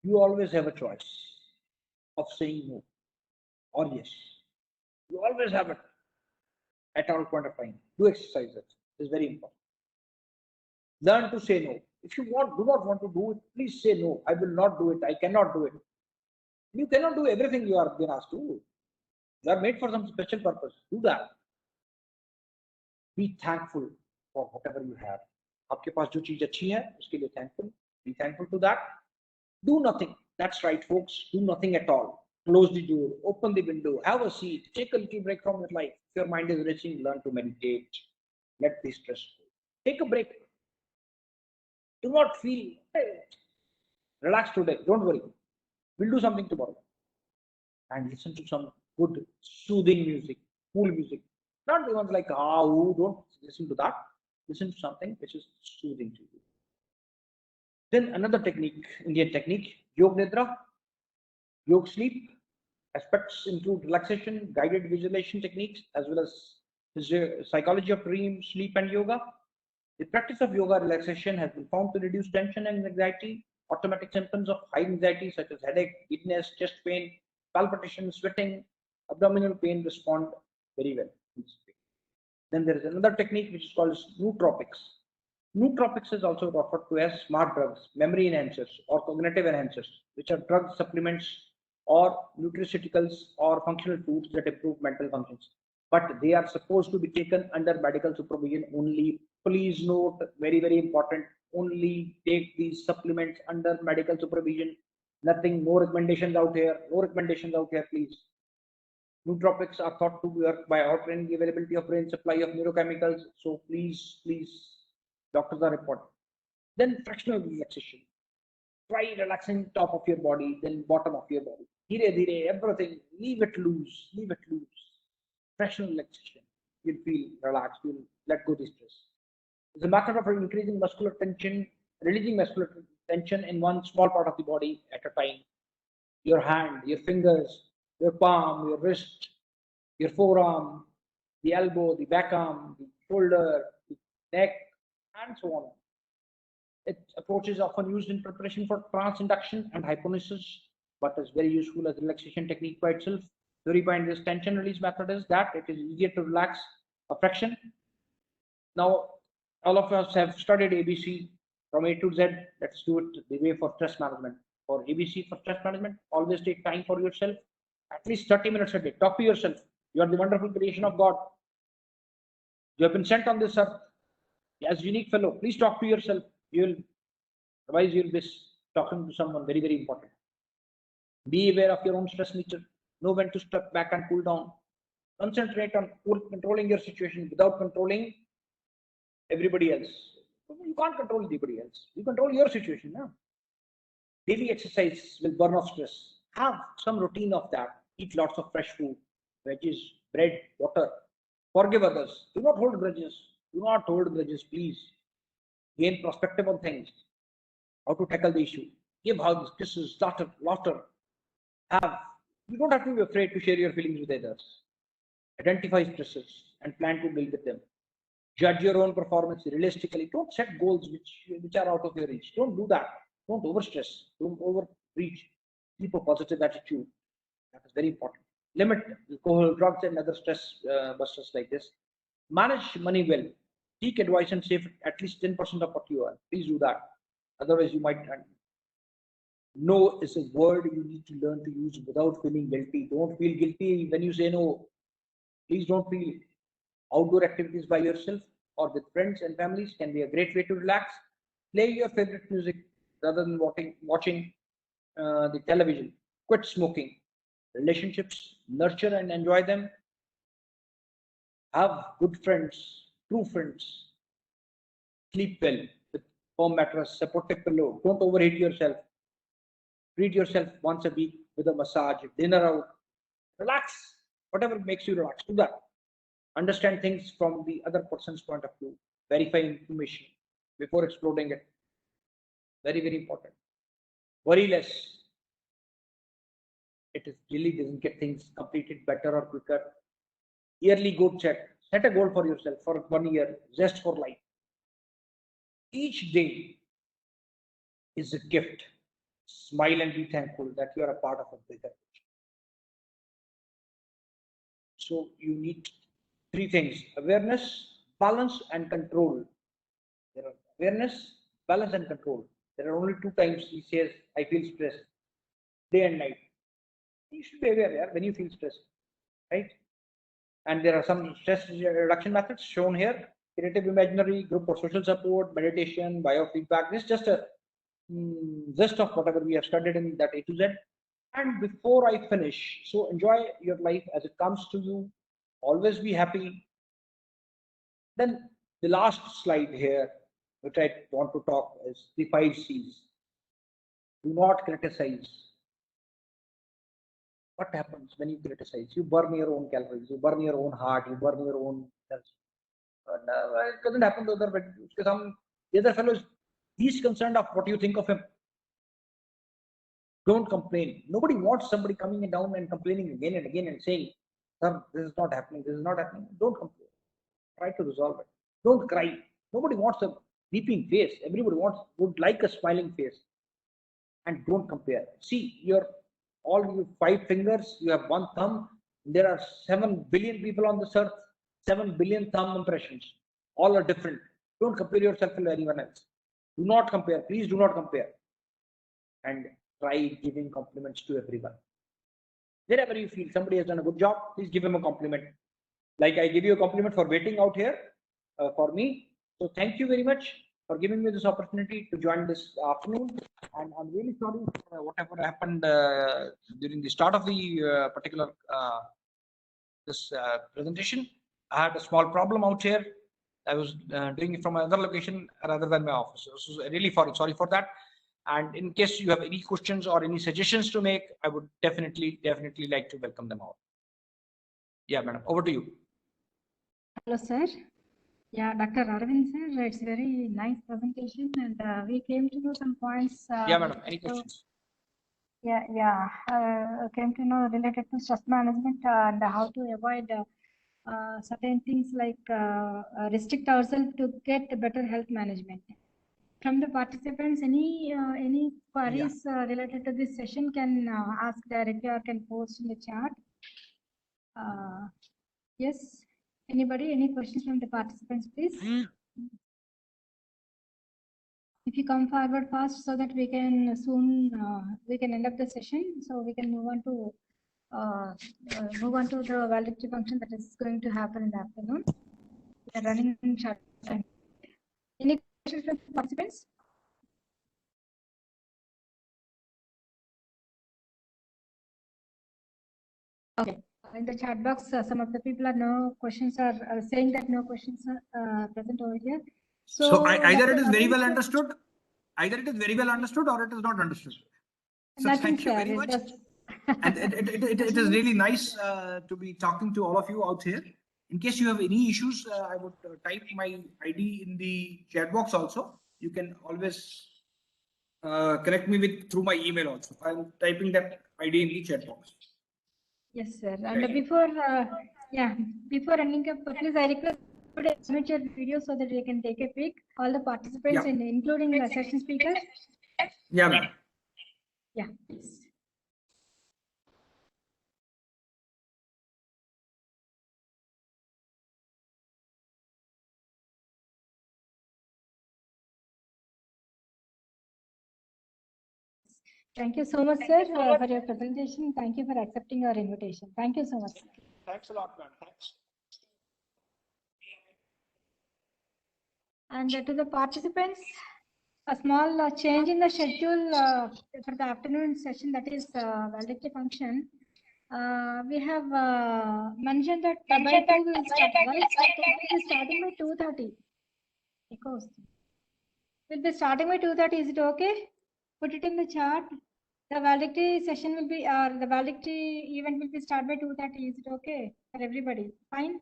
You always have a choice of saying no or yes. You always have it at all point of time. Do exercise it. It's very important. Learn to say no. If you do not want to do it, please say no. I will not do it. I cannot do it. You cannot do everything you are being asked to do. You are made for some special purpose. Do that. Be thankful for whatever you have. आपके पास जो चीज अच्छी है उसके लिए thankful. Be thankful to that. Do nothing. That's right, folks. Do nothing at all. Close the door. Open the window. Have a seat. Take a little break from your life. If your mind is racing, learn to meditate. Let the stress go. Take a break. Do not feel, hey, relax today. Don't worry. We'll do something tomorrow. And listen to some good, soothing music, cool music. Not the ones like, don't listen to that. Listen to something which is soothing to you. Then another technique, Indian technique, Yog Nidra, Yog Sleep. Aspects include relaxation, guided visualization techniques, as well as psychology of dream, sleep, and yoga. The practice of yoga relaxation has been found to reduce tension and anxiety. Automatic symptoms of high anxiety such as headache, giddiness, chest pain, palpitation, sweating, abdominal pain respond very well. Then there is another technique which is called nootropics. Nootropics is also referred to as smart drugs, memory enhancers, or cognitive enhancers, which are drug supplements or nutraceuticals or functional foods that improve mental functions. but they are supposed to be taken under medical supervision only. Please note, very, very important, only take these supplements under medical supervision. Nothing, no recommendations out here, no recommendations out here, please. Nootropics are thought to work by altering the availability of brain supply of neurochemicals. So please, doctors are important. Then fractional relaxation. Try relaxing top of your body, then bottom of your body. Dhire, dhire, everything, leave it loose, leave it loose. Fractional relaxation. You'll feel relaxed, you'll let go the stress. It's a matter of increasing muscular tension, releasing muscular tension in one small part of the body at a time. Your hand, your fingers, your palm, your wrist, your forearm, the elbow, the back arm, the shoulder, the neck, and so on. Its approach is often used in preparation for trance induction and hypnosis, but is very useful as a relaxation technique by itself. The point this tension release method is that it is easier to relax a fraction. Now, all of us have studied ABC from A to Z. Let's do it the way for stress management. For ABC, for stress management, always take time for yourself, at least 30 minutes a day. Talk to yourself. You are the wonderful creation of God. You have been sent on this earth as unique fellow. Please talk to yourself. Otherwise you'll be talking to someone very, very important. Be aware of your own stress nature. Know when to step back and cool down. Concentrate on controlling your situation without controlling everybody else. You can't control anybody else. You control your situation now. Daily exercise will burn off stress. Have some routine of that. Eat lots of fresh food, veggies, bread, water. Forgive others. Do not hold grudges. Do not hold grudges, please. Gain perspective on things. How to tackle the issue. Give hugs, kisses, laughter. You don't have to be afraid to share your feelings with others. Identify stresses and plan to deal with them. Judge your own performance realistically. Don't set goals which are out of your reach. Don't do that. Don't overstress. Don't overreach. Keep a positive attitude. That is very important. Limit alcohol, drugs, and other stress busters like this. Manage money well. Seek advice and save at least 10% of what you earn. Please do that. Otherwise, you might. No is a word you need to learn to use without feeling guilty. Don't feel guilty when you say no. Please don't feel. Outdoor activities by yourself or with friends and families can be a great way to relax. Play your favorite music rather than watching the television. Quit smoking. Relationships, nurture and enjoy them. Have good friends, true friends. Sleep well with firm mattress, supportive pillow. Don't overheat yourself. Treat yourself once a week with a massage, dinner out. Relax. Whatever makes you relax, do that. Understand things from the other person's point of view. Verify information before exploding it. Very, very important. Worry less. It really doesn't get things completed better or quicker. Yearly goal check. Set a goal for yourself for 1 year. Zest for life. Each day is a gift. Smile and be thankful that you are a part of a bigger picture. So you need 3 things: awareness, balance, and control. There are awareness, balance, and control. There are only 2 times he says, I feel stressed, day and night. You should be aware when you feel stressed, right? And there are some stress reduction methods shown here: creative imaginary, group or social support, meditation, biofeedback. This is just a gist of whatever we have studied in that A to Z. And before I finish, so enjoy your life as it comes to you. Always be happy. Then the last slide here, which I want to talk, is the 5 C's. Do not criticize. What happens when you criticize? You burn your own calories, you burn your own heart, you burn your own cells. It doesn't happen to other, but the other fellow is least concerned of what you think of him. Don't complain. Nobody wants somebody coming down and complaining again and again and saying, sir, this is not happening, this is not happening. Don't complain. Try to resolve it. Don't cry. Nobody wants a weeping face. Everybody would like a smiling face. And don't compare. See, all your 5 fingers, you have 1 thumb. There are 7 billion people on this earth, 7 billion thumb impressions. All are different. Don't compare yourself to anyone else. Do not compare. Please do not compare. And try giving compliments to everyone. Wherever you feel somebody has done a good job, please give him a compliment. Like I give you a compliment for waiting out here for me. So thank you very much for giving me this opportunity to join this afternoon. And I'm really sorry for whatever happened during the start of the particular this presentation. I had a small problem out here. I was doing it from another location rather than my office. So really sorry for that. And in case you have any questions or any suggestions to make, I would definitely like to welcome them all. Yeah, madam, over to you. Hello, sir. Yeah, Dr. Arvind, sir, it's very nice presentation, and we came to know some points. Yeah, madam, any questions? Came to know related to stress management and how to avoid certain things like restrict ourselves to get better health management. From the participants, any queries related to this session can ask directly or can post in the chat. Yes, anybody, any questions from the participants, please? If you come forward fast so that we can soon we can end up the session, so we can move on to the validity function that is going to happen in the afternoon. We are running in short time. Any questions from the participants? Okay. In the chat box, some of the people are saying that no questions are present over here. So either it is very well understood, either it is very well understood or it is not understood. So Nothing, thank you very much. And it is really nice to be talking to all of you out here. In case you have any issues, I would type my ID in the chat box also. You can always connect me through my email also. I'm typing that ID in the chat box. Yes, sir. And before ending up, please I request to submit your video so that we can take a peek. All the participants, including the session speakers. Yeah, ma'am. Yeah, please. Thank you so much, sir, for your presentation. Thank you for accepting our invitation. Thank you so much, sir. Thanks a lot, ma'am. Thanks. And to the participants, a small change in the schedule for the afternoon session, that is validity function. We have mentioned that by 2 will start. We'll be starting by 2:30. We'll be starting by 2:30. Is it okay? Put it in the chat. The validity session will be, the validity event will be start by 2:30. Is it okay for everybody? Fine.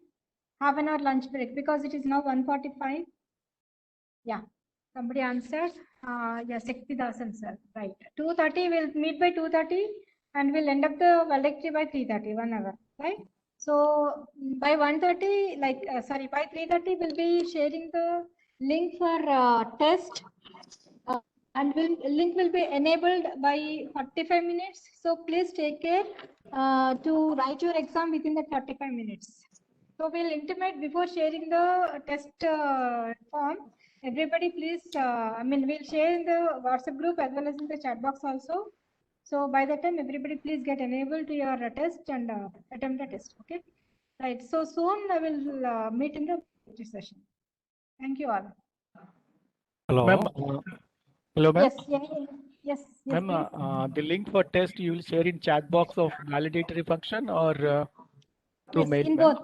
Half an hour lunch break because it is now 1:45. Yeah. Somebody answered. Yes, Shakti Dasan, sir. Right. 2:30. We'll meet by 2:30 and we'll end up the validity by 3:30. 1 hour. Right. So by 1:30, by 3:30, we'll be sharing the link for test. And link will be enabled by 45 minutes. So please take care to write your exam within the 35 minutes. So we'll intimate before sharing the test form. Everybody please, we'll share in the WhatsApp group as well as in the chat box also. So by that time, everybody please get enabled to your test and attempt the test. Okay. Right. So soon I will meet in the session. Thank you all. Hello. Hello, ma'am. Yes. Ma'am, the link for test you will share in chat box of validatory function or through mail? In both,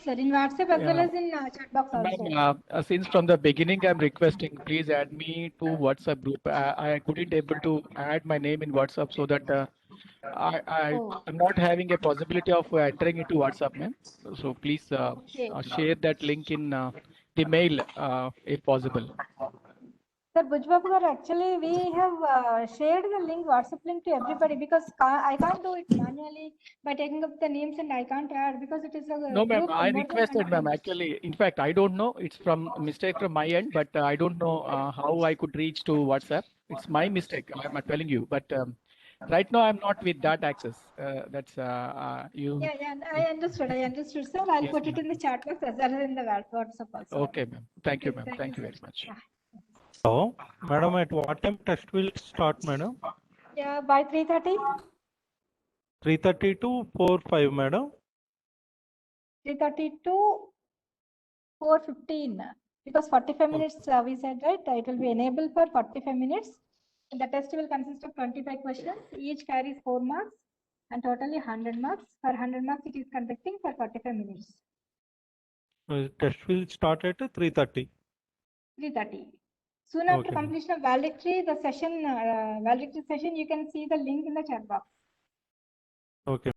sir. In WhatsApp as well as in chat box also. Ma'am, since from the beginning, I'm requesting please add me to WhatsApp group. I couldn't able to add my name in WhatsApp so that I'm not having a possibility of entering into WhatsApp, ma'am. So please share that link in the mail if possible. Sir Bujbabu, actually we have shared the link, WhatsApp link to everybody because I can't do it manually by taking up the names and I can't add because it is a No, ma'am, group. I requested, ma'am. Actually, in fact, I don't know. It's from mistake from my end, but I don't know how I could reach to WhatsApp. It's my mistake. I'm telling you, but right now I'm not with that access. That's you. Yeah, I understood, sir. I'll put it in the chat box as well as in the WhatsApp also. Okay, ma'am. Thank you, ma'am. Thank you very much. Hello, madam. At what time test will start, madam? Yeah, by 3:30. 3:30 to 4:05, madam. 3:30 to 4:15, because 45 minutes we said, right? It will be enabled for 45 minutes. And the test will consist of 25 questions. Each carries 4 marks and totally 100 marks. For 100 marks, it is conducting for 45 minutes. Test will start at 3:30. 3:30. Soon after Okay. completion of valedictory, the session, valedictory session, you can see the link in the chat box. Okay.